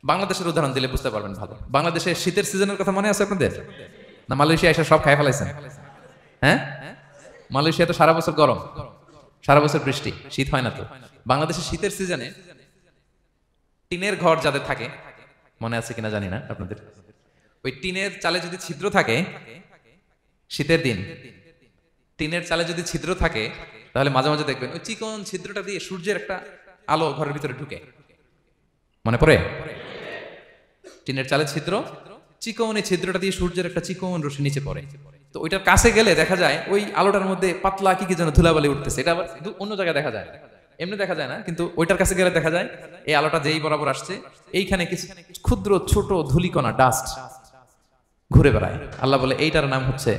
বাংলাদেশের উদাহরণ দিলে বুঝতে পারবেন ভালো। বাংলাদেশের শীতের সিজনের কথা মনে আছে আপনাদের? না মালয়েশিয়া এসে সব খাই ফেলাইছেন? হ্যাঁ, মালয়েশিয়া তো সারা বছর গরম, সারা বছর বৃষ্টি, শীত হয় না। তো বাংলাদেশের শীতের সিজনে টিনের ঘর যাদের থাকে, মনে আছে কিনা জানি না আপনাদের, ওই টিনের চালে যদি ছিদ্র থাকে, শীতের দিন টিনের চালে যদি ছিদ্র থাকে, তাহলে মাঝে মাঝে দেখবেন ওই চিকন ছিদ্রটা দিয়ে সূর্যের একটা আলো ঘরের ভিতরে ঢুকে। মনে পড়ে? টিনের চালে ছিদ্র, চিকন এই ছিদ্রটা দিয়ে সূর্যের একটা চিকন রশ্মি নিচে পড়ে। তো ওইটার কাছে গেলে দেখা যায় ওই আলোটার মধ্যে পাতলা কি কি যেন ধুলাবালি উঠতেছে। এটা আবার অন্য জায়গায় দেখা যায়, এমনি দেখা যায় না, কিন্তু ওইটার কাছে গেলে দেখা যায় এই আলোটা যেই বরাবর আসছে, এইখানে কিছু ক্ষুদ্র ছোট ধূলিকণা, ডাস্ট ঘুরে বেড়ায়। আল্লাহ বলে এইটার নাম হচ্ছে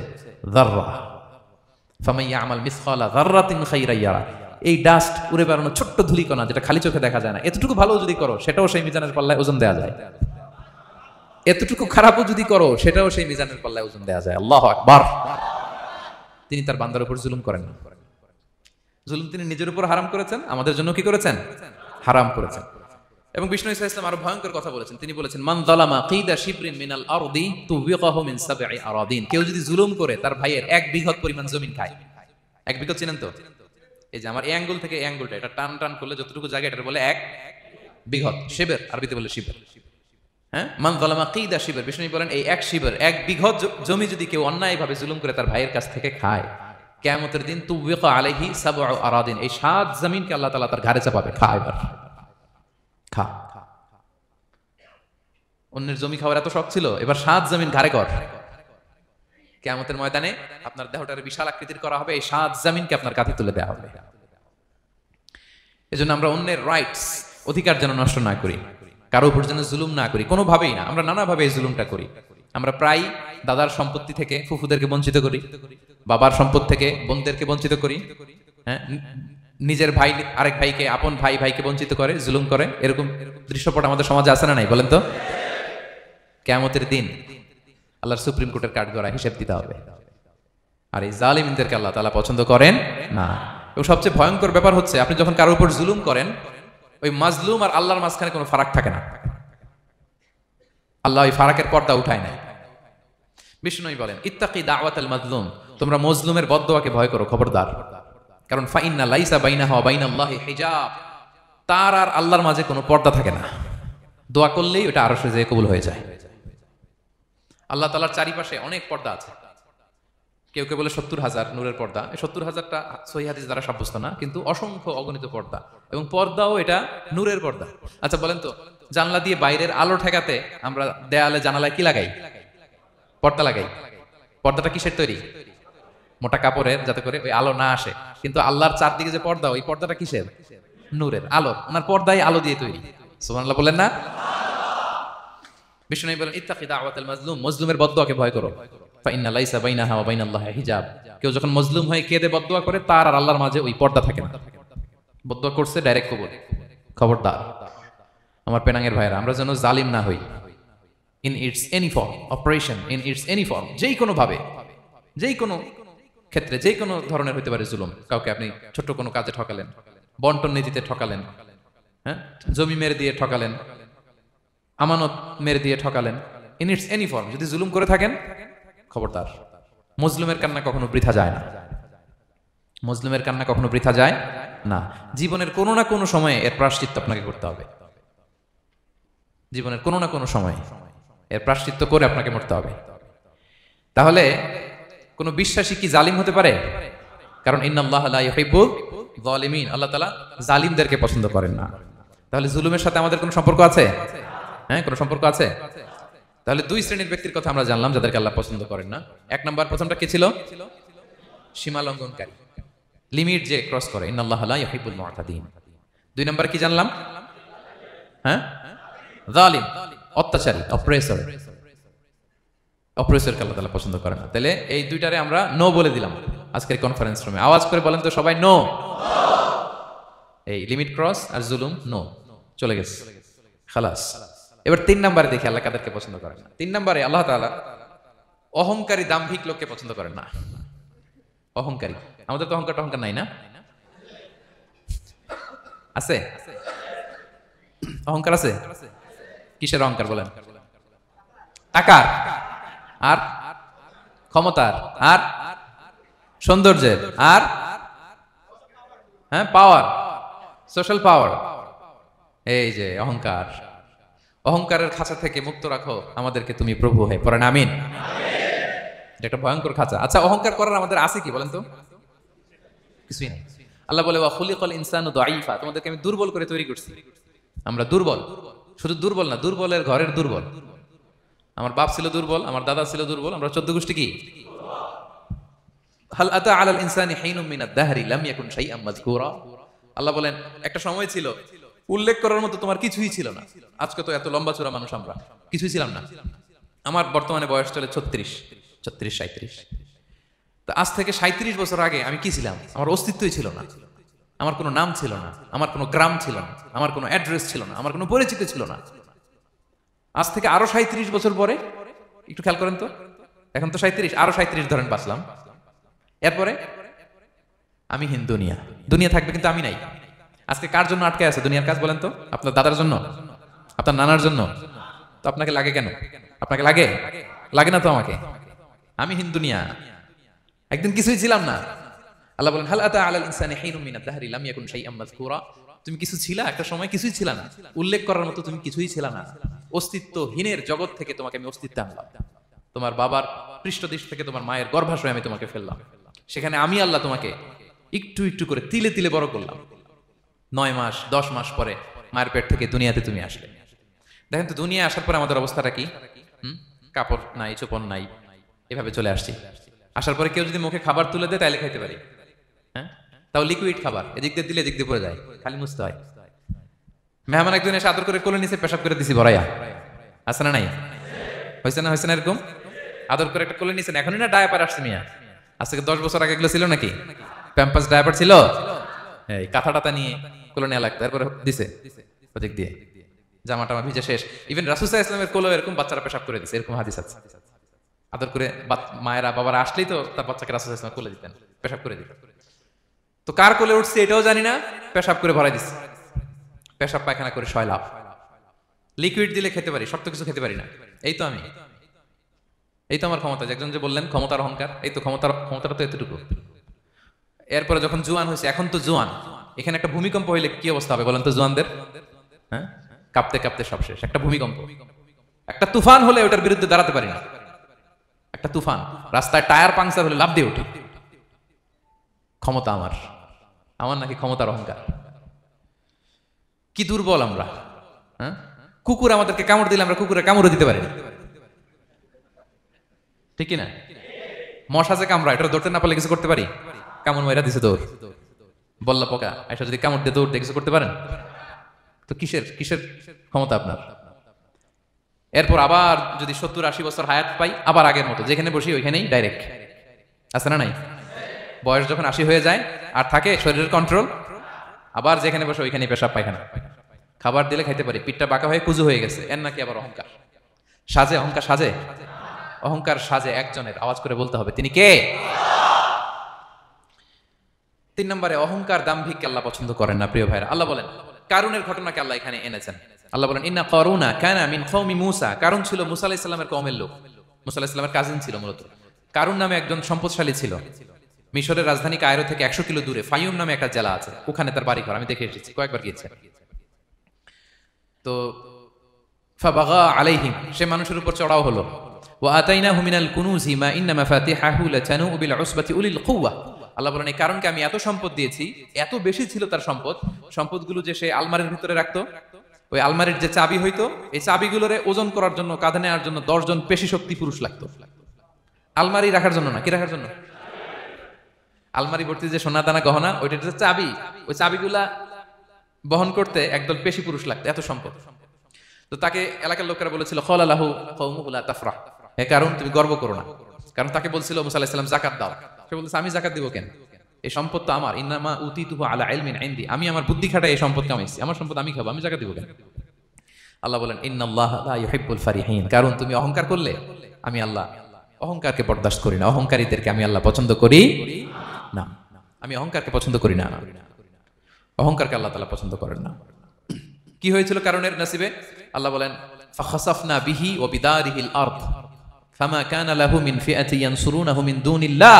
যাররা। ফামান ইয়ামাল মিসকালা যাররাতিন খাইরান ইয়ারা। এই ডাস্ট উড়ে বেড়ানো ছোট্ট ধূলিকণা, যেটা খালি চোখে দেখা যায় না, এতটুকু ভালো যদি করো সেটাও সেই মিজানের পাল্লায় ওজন দেয়া যায়। এতটুকু খারাপও যদি করো সেটাও সেই মিজানের পাল্লায় ওজন দেয়া যায়। আল্লাহু আকবার। তিনি তার বান্দার উপর জুলুম করেন না। জুলুম তিনি নিজের উপর হারাম করেছেন, আমাদের জন্য কি করেছেন? হারাম করেছেন। এবং বিষ্ণু ইসা ইসলাম আরো ভয়ঙ্কর কথা বলেছেন। তিনি বলেছেন, মান যালামা কিদা শিবরিন মিনাল আরদি তুবিকাহু মিন সাবঈ আরাদিন। কেউ যদি জুলুম করে তার ভাইয়ের 1 বিঘত পরিমাণ জমিন খায়। 1 বিঘত চিনেন তো? এই যে আমার এই আঙ্গুল থেকে এই আঙ্গুলটা, এটা টান টান করলে যতটুকু জায়গা, এটা বলে 1 বিঘত। শিবের আরবিতে বলে শিবের। হ্যাঁ, মান যালামা কিদা শিবর। বিষ্ণু বলেন এই 1 শিবর, 1 বিঘত জমি যদি কেউ অন্যায়ভাবে জুলুম করে তার ভাইয়ের কাছ থেকে খায়, কিয়ামতের দিন তুবিকা আলাইহি সাবউ আরাদিন, এই 7 জমিনকে আল্লাহ তাআলা তার ঘাড়ে চাপাবে। খা এবার, খা। অন্যের জমি খাওয়ার এত শখ ছিল, এবার 7 জমিন ঘাড়ে কর। কিয়ামতের ময়দানে আপনার দেহটার বিশাল আকৃতির করা হবে, এই 7 জমিনকে আপনার কাঁধে তুলে দেওয়া হবে। এজন্য আমরা অন্যের রাইটস, অধিকার যেন নষ্ট না করি, কারো উপর যেন জুলুম না করি, কোনোভাবেই না। আমরা নানাভাবে এই জুলুমটা করি। আমরা প্রায় দাদার সম্পত্তি থেকে ফুফুদেরকে বঞ্চিত করি, বাবার সম্পদ থেকে বোনদেরকে বঞ্চিত করি। হ্যাঁ, নিজের ভাই আরেক ভাইকে, আপন ভাই ভাইকে বঞ্চিত করে, জুলুম করে। এরকম দৃশ্যপট আমাদের সমাজে আছে না নাই বলেন তো? কিয়ামতের দিন আল্লাহর সুপ্রিম কোর্টের কাঠগড়ায় হিসেব দিতে হবে। আর এই জালিমদেরকে আল্লাহ তাআলা পছন্দ করেন না। এবং সবচেয়ে ভয়ঙ্কর ব্যাপার হচ্ছে, আপনি যখন কারোর উপর জুলুম করেন, ওই মাজলুম আর আল্লাহর মাঝখানে কোনো ফারাক থাকে না। আল্লাহ ওই ফারাকের পর্দা উঠায় নাই। বিষ্ণু বলেন, ইত্তাকি দাওয়াতাল মাজলুম, তোমরা মজলুমের বদদোয়াকে ভয় করো, খবরদার। কারণ ফাইন্না লাইসা বাইনাহা ওয়া বাইনাল্লাহি হিজাব, তার আর আল্লাহর মাঝে কোনো পর্দা থাকে না। দোয়া করলেই ওটা আরশে যেয়ে কবুল হয়ে যায়। আল্লাহ তাআলার চারিপাশে অনেক পর্দা আছে। কেউ কেউ বলে 70,000 নূরের পর্দা। এই 70,000টা সহিহ হাদিস দ্বারা সাব্যস্ত না, কিন্তু অসংখ্য অগণিত পর্দা, এবং পর্দাও এটা নূরের পর্দা। আচ্ছা বলেন তো, জানলা দিয়ে বাইরের আলো ঠেকাতে আমরা দেয়ালে জানালায় কি লাগাই? পর্দা লাগাই। পর্দাটা কিসের তৈরি? মোটা কাপড়ের, যাতে করে ওই আলো না আসে। কিন্তু আল্লাহর চারদিকে যে পর্দা, ওই পর্দাটা কিসের? নূরের, আলো। ওনার পর্দাই আলো দিয়ে তৈরি। সুবহানাল্লাহ বলেন না? বিষ্ণু বলেন, ইত্তাকি দাওয়াতাল মাজলুম, মজলুমের বদদোয়াকে ভয় করো। ফাইন্না লাইসা বাইনাহা ওয়া বাইনাল্লাহি হিজাব, কেউ যখন মজলুম হয়ে কেঁদে বদদোয়া করে, তার আর আল্লাহর মাঝে ওই পর্দা থাকে না। বদদোয়া করছে, ডাইরেক্ট কবুল। খবরদার আমার পেনাঙ্গের ভাইরা, আমরা যেন জালিম না হই। In it's any form, operation in it's any form, যেই কোনো ভাবে, যেই কোনো ক্ষেত্রে, যেই কোনো ধরনের হইতে পারে জুলুম। কাউকে আপনি ছোট্ট কোনো কাজে ঠকালেন, বন্টন নীতিতে ঠকালেন, হ্যাঁ, জমি মেরে দিয়ে ঠকালেন, আমানত মেরে দিয়ে ঠকালেন, ইন ইটস এনি ফর্ম যদি জুলুম করে থাকেন, খবরদার। মজলুমের কান্না কখনো বৃথা যায় না। মজলুমের কান্না কখনো বৃথা যায় না। জীবনের কোনো না কোনো সময়ে এর প্রায়শ্চিত্ত আপনাকে করতে হবে। জীবনের কোনো না কোনো সময় এর প্রায়শ্চিত্ত করে আপনাকে মরতে হবে। তাহলে কোন বিশ্বাসী কি জালিম হতে পারে? কারণ ইন্নাল্লাহা লা ইউহিব্বুল যালিমিন, আল্লাহ তাআলা জালিমদেরকে পছন্দ করেন না। তাহলে জুলুমের সাথে আমাদের কোনো সম্পর্ক আছে? হ্যাঁ, কোনো সম্পর্ক আছে। তাহলে 2 শ্রেণীর ব্যক্তির কথা আমরা জানলাম যাদেরকে আল্লাহ পছন্দ করেন না। 1 নাম্বার, প্রথমটা কি ছিল? সীমা লঙ্ঘনকারী, লিমিট যে ক্রস করে, ইন্নাল্লাহা লা ইউহিব্বুল মুআতাদিন। 2 নাম্বার কি জানলাম? হ্যাঁ, জালিম, অত্যাচারী, অপ্রেসর। অপ্রেসরকে আল্লাহ তাআলা পছন্দ করেন না। তাহলে এই দুইটারে আমরা নো বলে দিলাম আজকের কনফারেন্স রুমে। আওয়াজ করে বলেন তো সবাই, নো। এই লিমিট ক্রস আর জুলুম, নো, চলে গেছে, খালাস। এবার 3 নম্বরে দেখি আল্লাহ কাদেরকে পছন্দ করেন না। 3 নম্বরে আল্লাহ তাআলা অহংকারী, দাম্ভিক লোককে পছন্দ করেন না। অহংকারী, আমাদের তো অহংকার টহংকার নাই না? আছে? অহংকার আছে? কিসের অহংকার বলেন? টাকার, আর ক্ষমতার, আর সৌন্দর্যের, আর হ্যাঁ পাওয়ার, সোশ্যাল পাওয়ার। এই যে অহংকার, অহংকারের খাঁচা থেকে মুক্ত রাখো আমাদেরকে তুমি প্রভু হয়ে, পড়েন আমিন। এটা একটা ভয়ঙ্কর খাঁচা। আচ্ছা, অহংকার করার আমাদের আছে কি বলেন তো? কিছুই নাই। আল্লাহ বলে ওয়া খুলিকাল ইনসানু দাঈফা, তোমাদেরকে আমি দুর্বল করে তৈরি করছি। আমরা দুর্বল, শুধু দুর্বল না, দুর্বলের ঘরের দুর্বল। আমার বাপ ছিল দুর্বল, আমার দাদা ছিল দুর্বল, আমরা 14 গোষ্ঠী কি? হাল আতা আলাল ইনসানি হিনুম মিনাদ দাহরি লাম ইয়াকুন শাইআম মাযকুরা। আল্লাহ বলেন একটা সময় ছিল উল্লেখ করার মতো তোমার কিছুই ছিল না। আজকে তো এত লম্বা চূড়া মানুষ, আমরা কিছুই ছিলাম না। আমার বর্তমানে বয়স চলে 36, 37। তো আজ থেকে 37 বছর আগে আমি কি ছিলাম? আমার অস্তিত্বই ছিল না, আমার কোনো নাম ছিল না, আমার কোনো গ্রাম ছিল না, আমার কোনো অ্যাড্রেস ছিল না, আমার কোনো পরিচিত ছিল না। আজ থেকে আরো 37 বছর পরে একটু খেয়াল করেন তো, এখন তো 37, আরো 37 ধরেন বাঁচলাম। এরপরে আমি দুনিয়া, দুনিয়া থাকবে কিন্তু আমি নাই। আজকে কার জন্য আটকে আছে দুনিয়ার কাজ বলেন তো? আপনার দাদার জন্য, আপনার নানার জন্য। তো আপনাকে লাগে কেন? আপনাকে লাগে? লাগে না তো আমাকে। আমি দুনিয়া, একদিন কিছুই ছিলাম না। আল্লাহ বলেন হাল আতা আলাল ইনসানি হিনুম মিনাদ দাহরি লাম ইয়াকুন শাইআম মাযকুরা। তুমি কিছু ছিলা, একটা সময় কিছুই ছিলা না, উল্লেখ করার মতো তুমি কিছুই ছিলা না। অস্তিত্বহীনের জগৎ থেকে তোমাকে আমি অস্তিত্বে আনলাম। তোমার বাবার পৃষ্ঠদেশ থেকে তোমার মায়ের গর্ভাশয়ে আমি তোমাকে ফেললাম। সেখানে আমি আল্লাহ তোমাকে একটু একটু করে তিলে তিলে বড় করলাম। 9 মাস 10 মাস পরে মায়ের পেট থেকে দুনিয়াতে তুমি আসলে। দেখেন তো দুনিয়া আসার পরে আমাদের অবস্থাটা কি? কাপড় নাই, চোপড় নাই, এভাবে চলে আসছি। আসার পরে কেউ যদি মুখে খাবার তুলে দেয় তাহলে খাইতে পারি, হ্যাঁ? তাও লিকুইড খাবার, এদিক দিয়ে দিলে এদিক দিয়ে পড়ে যায়, খালি মুছতে হয়। মেহমান একজন এসে আদর করে কোলে নিচে পেশাব করে দিছি ভরাইয়া, আছে না নাই? হয়েছে না, হয়েছে না এরকম? আদর করে একটা কোলে নিছেন, এখনই না ডায়াপার আসছে মিয়া। আজ থেকে 10 বছর আগে এগুলো ছিল নাকি? প্যাম্পাস ডায়াপার ছিল, এই কাঁথা টাতা নিয়ে কোলে নেওয়া লাগতো, এরপরে দিছে ওদিক দিয়ে জামা টামা ভিজে শেষ। ইভেন রাসূল সাল্লাল্লাহু আলাইহি ওয়াসাল্লামের কোলে এরকম বাচ্চারা পেশাব করে দিছে, এরকম হাদিস আছে। আদর করে মায়েরা বাবারা আসলেই তো তার বাচ্চাকে রাসূল সাল্লাল্লাহু আলাইহি ওয়াসাল্লাম কোলে দিতেন, পেশাব করে দিতেন। তো কার কোলে উঠছে এটাও জানি না, পেশাব করে ভরাই দিচ্ছে। পেশাব পায়খানা করে 6 লাভ। লিকুইড দিলে খেতে পারি, শক্ত কিছু খেতে পারি না। এই তো আমি, এই তো আমার ক্ষমতা। একজন যে বললেন ক্ষমতার অহংকার, এই তো ক্ষমতাটা তো এতটুকু। এরপরে যখন জোয়ান হয়েছে, এখন তো জোয়ান, এখানে একটা ভূমিকম্প হইলে কি অবস্থা হবে বলেন তো জোয়ানদের? হ্যাঁ, কাঁপতে কাঁপতে সব শেষ। একটা ভূমিকম্প, একটা তুফান হলে ওটার বিরুদ্ধে দাঁড়াতে পারি না। একটা তুফান, রাস্তায় টায়ার পাংচার হলে লাফ দিয়ে উঠি। ক্ষমতা আমার, আমার নাকি ক্ষমতার অহংকার। কি দুর্বল আমরা, হ্যাঁ? কুকুর আমাদেরকে কামড় দিলে আমরা কুকুরের কামড়ও দিতে পারি না, ঠিক না? মশা যে কামড়া, এটা ধরতে না পারলে কিছু করতে পারি? কামড় মাইরা দিছে দৌড়। বল্লা পোকা আইসা যদি কামড় দিয়ে দৌড় দিয়ে কিছু করতে পারেন? তো কিসের কিসের ক্ষমতা আপনার? এরপর আবার যদি 70-80 বছর হায়াত পাই, আবার আগের মতো যেখানে বসি ওইখানেই ডাইরেক্ট, আছে না নাই? বয়স যখন 80 হয়ে যায় আর থাকে শরীরের কন্ট্রোল, আবার যেখানে বসে ওইখানেই পেশাব পায়খানা। খাবার দিলে খাইতে পারি, পিঠটা বাঁকা হয়ে কুজু হয়ে গেছে, এর নাকি আবার অহংকার? সাজে অহংকার, সাজে অহংকার সাজে একজনের, আওয়াজ করে বলতে হবে তিনি কে? 3 নম্বরে অহংকার দাম্ভিককে আল্লাহ পছন্দ করেন না। প্রিয় ভাইরা, আল্লাহ বলেন কারুনের ঘটনাকে আল্লাহ এখানে এনেছেন। আল্লাহ বলেন ইন্না কারুনা কানা মিন কওমি মূসা। কারুন ছিল মুসা আলাইহিস সালামের কওমের লোক, মুসা আলাইহিস সালামের কাজিন ছিল মূলত। কারুন নামে একজন সম্পদশালী ছিল। মিশরের রাজধানী কায়রো থেকে 100 কিলো দূরে ফাইয়ুম নামে একটা জেলা আছে, ওখানে তার বাড়ি ঘর। আমি দেখে এসেছি, কয়েকবার গিয়েছি। তো ফাবাগা আলাইহিম, সে মানুষের উপর চড়াও হলো। ওয়া আতাইনাহু মিনাল কুনুজি মা ইন্না মাফাতিহাহু লাতানু বিল উসবাতি উলিল কুওয়া। আল্লাহ বলেন এই কারণকে আমি এত সম্পদ দিয়েছি, এত বেশি ছিল তার সম্পদ, সম্পদগুলো যে সে আলমারির ভিতরে রাখতো, ওই আলমারির যে চাবি হইতো, এই চাবিগুলোরে ওজন করার জন্য, কাঁধে নেওয়ার জন্য 10 জন পেশি শক্তি পুরুষ লাগতো। আলমারি রাখার জন্য না, কি রাখার জন্য? আলমারি ভর্তি যে সোনা দানা গহনা, ওইটার যে চাবি, ওই চাবিগুলা বহন করতে একদল পেশি পুরুষ লাগতো, এত সম্পদ। তো তাকে এলাকার লোকেরা বলেছিল ক্বালা লাহু কওমুহু লা তাফরাহ, হে কারণ তুমি গর্ব করো না। কারণ তাকে বলছিল মুসা আলাইহিস সালাম যাকাত দাও, সে বলছে আমি যাকাত দিব কেন? এই সম্পদ তো আমার, ইন্নামা উতিতুহু আলা ইলমিন ইনদি, আমি আমার বুদ্ধি খাটাই এই সম্পদ কামাইছি, আমার সম্পদ আমি খাবো, আমি যাকাত দিব কেন? আল্লাহ বলেন ইন্নাল্লাহা লা ইউহিব্বুল ফারিহিন, কারণ তুমি অহংকার করলে আমি আল্লাহ অহংকারকে বরদাস্ত করি না, অহংকারীদেরকে আমি আল্লাহ পছন্দ করি না। আমি অহংকারকে পছন্দ করি না, অহংকারকে আল্লাহ তাআলা পছন্দ করেন না। কি হয়েছিল কারণের নসিবে? আল্লাহ বলেন ফাখাসাফনা বিহি ওয়া বিদারিহিল আরদ ফামা কানা লাহু মিন ফিআতি ইয়ানসুরুনাহু মিন দুনিল্লাহ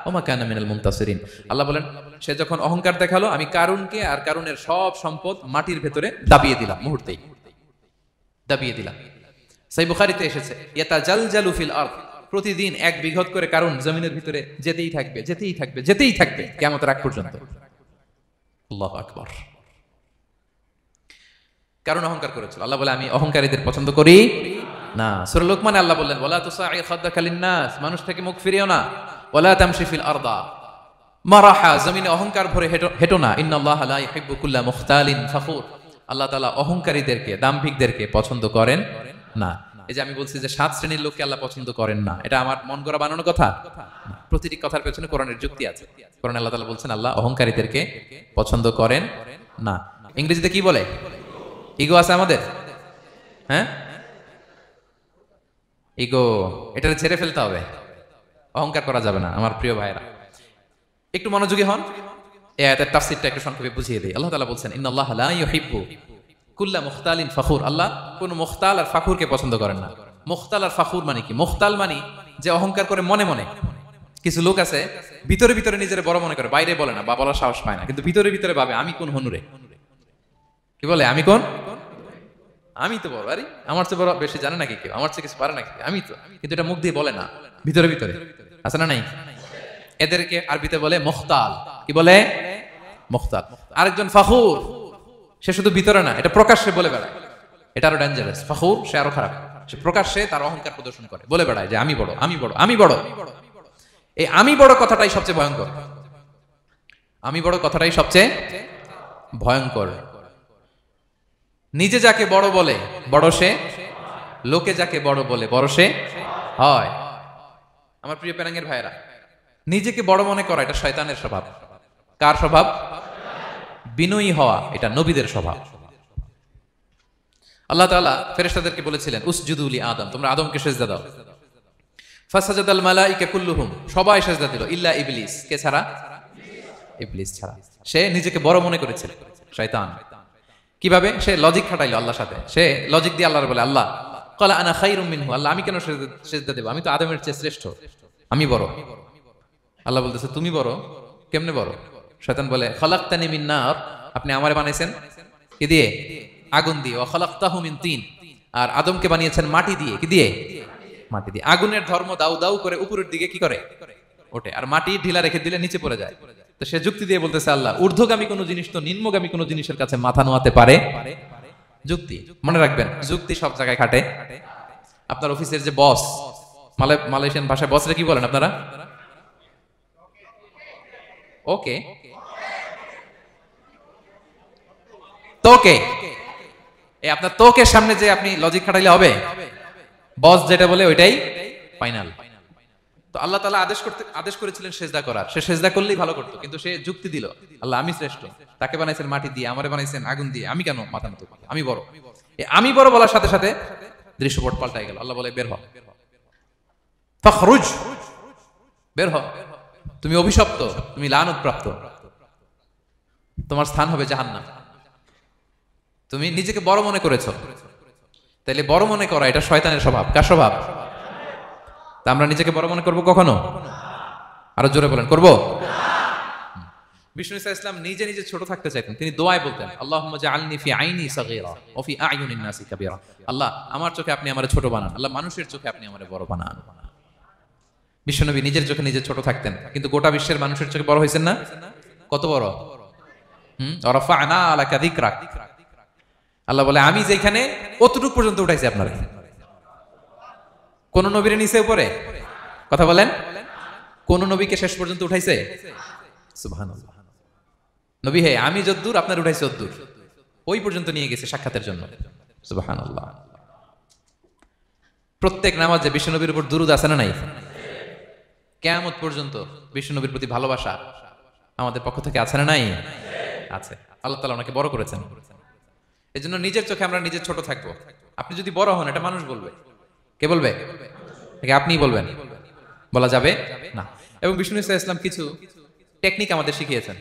ওয়া মা কানা মিনাল মুনতাসিরিন। আল্লাহ বলেন সে যখন অহংকার দেখালো, আমি কারুনকে আর কারুনের সব সম্পদ মাটির ভেতরে দাবিয়ে দিলাম মুহূর্তেই। দাবিয়ে দিলাম। সহিহ বুখারীতে এসেছে, ইয়াতাজালজালু ফিল আরদ, প্রতিদিন 1 বিঘত করে কারণ জমিনের ভিতরে যেতেই থাকবে, যেতেই থাকবে, যেতেই থাকবে কিয়ামতের আগ পর্যন্ত। আল্লাহু আকবার। কারণ অহংকার করেছিল। আল্লাহ বলে আমি অহংকারীদের পছন্দ করি না। সূরা লোকমানে আল্লাহ বললেন, ওয়ালা তুসাঈ খাদ্দাকা লিন-নাস, মানুষ থেকে মুখ ফিরিও না। ওয়ালা তামশি ফিল আরদা মারাহা, জমিনে অহংকার ভরে হেঁটো না। ইন্নাল্লাহা লা ইউহিব্বু কুল্লা মুখতালিন ফাখুর, আল্লাহ তাআলা অহংকারীদেরকে, দাম্ভিকদেরকে পছন্দ করেন না। এই যে আমি বলছি যে 7 শ্রেণীর লোককে আল্লাহ পছন্দ করেন না, এটা আমার মন গড়া বানানো কথা। প্রতিটি কথার পেছনে কোরআনের যুক্তি আছে। কোরআনে আল্লাহ তাআলা বলছেন আল্লাহ অহংকারীদেরকে পছন্দ করেন না। ইংরেজিতে কি বলে? ইগো আছে আমাদের, হ্যাঁ ইগো, এটা ছেড়ে ফেলতে হবে, অহংকার করা যাবে না। আমার প্রিয় ভাইরা একটু মনোযোগী হন, এই আয়াতের তাফসীরটা একটু সংক্ষেপে বুঝিয়ে দেই। আল্লাহ তাআলা বলছেন ইন্নাল্লাহা লা ইউহিব্বু কুল্লা মুখতালিন ফাখুর, আল্লাহ কোন মুখতাল আর ফাখুরকে পছন্দ করেন না। মুখতাল আর ফাখুর মানে কি? মুখতাল মানে যে অহংকার করে মনে মনে। কিছু লোক আছে ভিতরে ভিতরে নিজের বড় মনে করে, বাইরে বলে না বা বলার সাহস পায় না, কিন্তু ভিতরে ভিতরে ভাবে আমি কোন হনুরে, কি বলে আমি কোন, আমি তো বড়, আরে আমার চেয়ে বড় বেশি জানে নাকি কেউ, আমার চেয়ে কিছু পারে নাকি, আমি তো, কিন্তু এটা মুখ দিয়ে বলে না, ভিতরে ভিতরে আছে না নাই? এদেরকে আরবিতে বলে মুখতাল। কি বলে? মুখতাল। আরেকজন ফাখুর, সে শুধু ভিতরে না, এটা প্রকাশ্যে বলে বেড়ায়, এটা আরো ডেঞ্জারাস। ফাখুর সে আরো খারাপ, সে প্রকাশ্যে তার অহংকার প্রদর্শন করে, বলে বেড়ায় যে আমি বড়, আমি বড়, আমি বড়। এই আমি বড় কথাটাই সবচেয়ে ভয়ঙ্কর। আমি বড় কথাটাই সবচেয়ে ভয়ঙ্কর। নিজে যাকে বড় বলে বড় সে, লোকে যাকে বড় বলে বড় সে হয়। আমার প্রিয় পেনাঙ্গের ভাইয়েরা, নিজেকে বড় মনে করা এটা শয়তানের স্বভাব। কার স্বভাব? বিনয়ী হওয়া এটা নবীদের স্বভাব। আল্লাহ তাআলা ফেরেশতাদেরকে বলেছিলেন উসজুদু লি আদম, তোমরা আদমকে সিজদা দাও। ফাসাজাদাল মালাইকা কুল্লুহুম, সবাই সিজদা দিল, ইল্লা ইবলিস, কে ছাড়া? ইবলিস ছাড়া। সে নিজেকে বড় মনে করেছিল, শয়তান। কিভাবে? সে লজিক খাটাইলো আল্লাহর সাথে। সে লজিক দিয়ে আল্লাহর বলে আল্লাহ ক্বালা আনা খায়রুম মিনহু, আল্লাহ আমি কেন সিজদা দেব, আমি তো আদমের চেয়ে শ্রেষ্ঠ, আমি বড়। আল্লাহ বলতেছে তুমি বড়, কেমনে বড়? শয়তান বলে খালাকতানি মিন নার, আপনি আমারে বানাইছেন কি দিয়ে? আগুন দিয়ে। ওয়া খালাকতাহু মিন তিন, আর আদমকে বানিয়েছেন মাটি দিয়ে। কি দিয়ে? মাটি দিয়ে। আগুনের ধর্ম দাউ দাউ করে উপরের দিকে কি করে? ওঠে, আর মাটি ঢিলা রেখে দিলে নিচে পড়ে যায়। তো সে যুক্তি দিয়ে বলতেছে আল্লাহ ঊর্ধ্বগামী কোন জিনিস তো নিম্নগামী কোন জিনিসের কাছে মাথা নোয়াতে পারে? যুক্তি। মনে রাখবেন যুক্তি সব জায়গায় খাটে। আপনার অফিসের যে বস, মালয়েশিয়ান ভাষায় বসরে কি বলেন আপনারা? ওকে, তোকে। এই আপনার তোকের সামনে যে আপনি লজিক খাটাইলে হবে? বস যেটা বলে ওইটাই ফাইনাল। তো আল্লাহ তাআলা আদেশ করেছিলেন সেজদা করার, সে সেজদা করলেই ভালো করতো, কিন্তু সে যুক্তি দিল আল্লাহ আমি শ্রেষ্ঠ, তাকে বানাইছেন মাটি দিয়ে, আমারে বানাইছেন আগুন দিয়ে, আমি কেন মাথা নত, আমি বড়। আমি বড় বলার সাথে সাথে দৃশ্যপট পাল্টাই গেল। আল্লাহ বলে বের হ, ফাখরুজ, বের হ, তুমি অভিশপ্ত, তুমি লানত প্রাপ্ত, তোমার স্থান হবে জাহান্নাম। তুমি নিজেকে বড় মনে করেছো, তাইলে বড় মনে করা এটা শয়তানের স্বভাব। কার স্বভাব? তা আমরা নিজেকে বড় মনে করবো কখনো? আরো জোরে বলেন, করবো? বিষ্ণু ইসলাম নিজে নিজে ছোট থাকতে চাইতেন। তিনি দোয়ায় বলতেন আল্লাহুম্মা জাআলনি ফি আইনি সাগীরা ওয়া ফি আ'য়ুনিন নাসি কাবীরা, আল্লাহ আমার চোখে আপনি আমারে ছোট বানান, আল্লাহ মানুষের চোখে আপনি আমারে বড় বানান। বিশ্বনবী নিজের চোখে নিজে ছোট থাকতেন, কিন্তু গোটা বিশ্বের মানুষের চোখে বড় হয়েছেন না? কত বড়? ওয়া রাফা'না লাকা যিকরাক, আল্লাহ বলে আমি যেখানে অতটুকু পর্যন্ত উঠাইছি আপনারা। কোন নবীর নিচে উপরে? কথা বলেন, কোন নবীকে শেষ পর্যন্ত উঠাইছে? সুবহানাল্লাহ। নবী হে আমি যদ্দূর আপনার উঠাইছে অদ্দূর, ওই পর্যন্ত নিয়ে গেছে সাক্ষাতের জন্য। সুবহানাল্লাহ। প্রত্যেক নামাজে বিশ্বনবীর উপর দুরূদ আছে না নাই? কিয়ামত পর্যন্ত বিশ্বনবীর প্রতি ভালোবাসা আমাদের পক্ষ থেকে আছে না নাই? আছে। আল্লাহ তাআলা ওনাকে বড় করেছেন। এজন্য নিজের চোখে আমরা নিজে ছোট থাকবো। আপনি যদি বড় হন এটা মানুষ বলবে। কে বলবে? আপনিই বলবেন? বলা যাবে না। এবং বিষ্ণু ইসলাম কিছু টেকনিক আমাদের শিখিয়েছেন,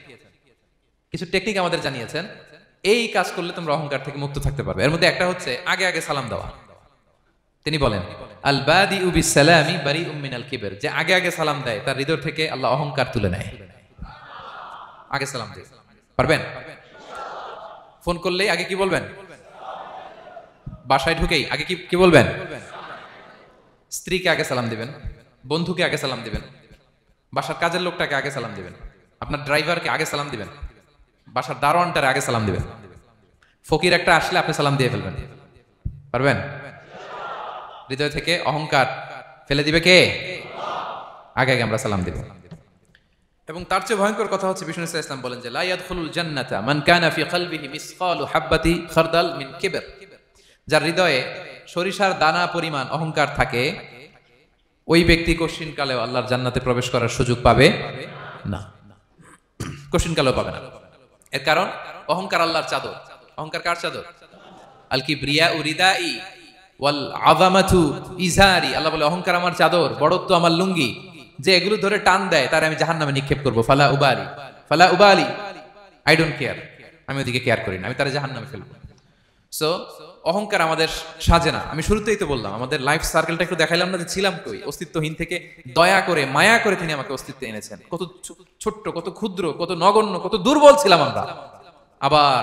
কিছু টেকনিক আমাদের জানিয়েছেন, এই কাজ করলে তোমরা অহংকার থেকে মুক্ত থাকতে পারবে। এর মধ্যে একটা হচ্ছে আগে আগে সালাম দেওয়া। তিনি বলেন আল বাদিউ বিসসালামি বারিউম মিনাল কিবর, যে আগে আগে সালাম দেয় তার হৃদয় থেকে আল্লাহ অহংকার তুলে নেয়। আগে সালাম দিন, পারবেন? ফোন করলেই আগে কি বলবেন? বাসায় ঢুকেই আগে কি কি বলবেন? স্ত্রীকে আগে সালাম দিবেন, বন্ধুকে আগে সালাম দিবেন, বাসার কাজের লোকটাকে আগে সালাম দিবেন, আপনার ড্রাইভারকে আগে সালাম দিবেন, বাসার দারোয়ানটারে আগে সালাম দিবেন। ফকির একটা আসলে আপনি সালাম দিয়ে ফেলবেন, পারবেন? হৃদয় থেকে অহংকার ফেলে দিবে কে? আগে আগে আমরা সালাম দিব। এবং তার চেয়ে ভয়ঙ্কর কথা হচ্ছে বিষ্ণু ইসলাম বলেন যে লা ইয়াদখুলুল জান্নাতা মান কানা ফি কলবিহি মিসকালু হাববাতি খারদাল মিন কিবর, যার হৃদয়ে সরিষার দানা পরিমাণ অহংকার থাকে ওই ব্যক্তি কশিনকালেও আল্লাহর জান্নাতে প্রবেশ করার সুযোগ পাবে না, কশিনকালেও পাবে না। এর কারণ অহংকার আল্লাহর চাদর। অহংকার কার চাদর? আল কিবরিয়া রিদাই ওয়াল আযামাতু ইজারি। আল্লাহ বলে অহংকার আমার চাদর, বড়ত্ব আমার লুঙ্গি। যে এগুলো ধরে টান দেয় তার আমি জাহান্নামে নিক্ষেপ করব। ফালা উবালি, ফালা উবালি, আই ডোন্ট কেয়ার, আমি ওদিকে কেয়ার করি না, আমি তার জাহান্নামে ফেলবো। সো অহংকার আমাদের সাজে না। আমি শুরুতেই তো বললাম আমাদের লাইফ সার্কেলটা একটু দেখাইলাম না যে ছিলাম কই, অস্তিত্বহীন থেকে দয়া করে মায়া করে তিনি আমাকে অস্তিত্বে এনেছেন। কত ছোট্ট, কত ক্ষুদ্র, কত নগণ্য, কত দুর্বল ছিলাম আমরা। আবার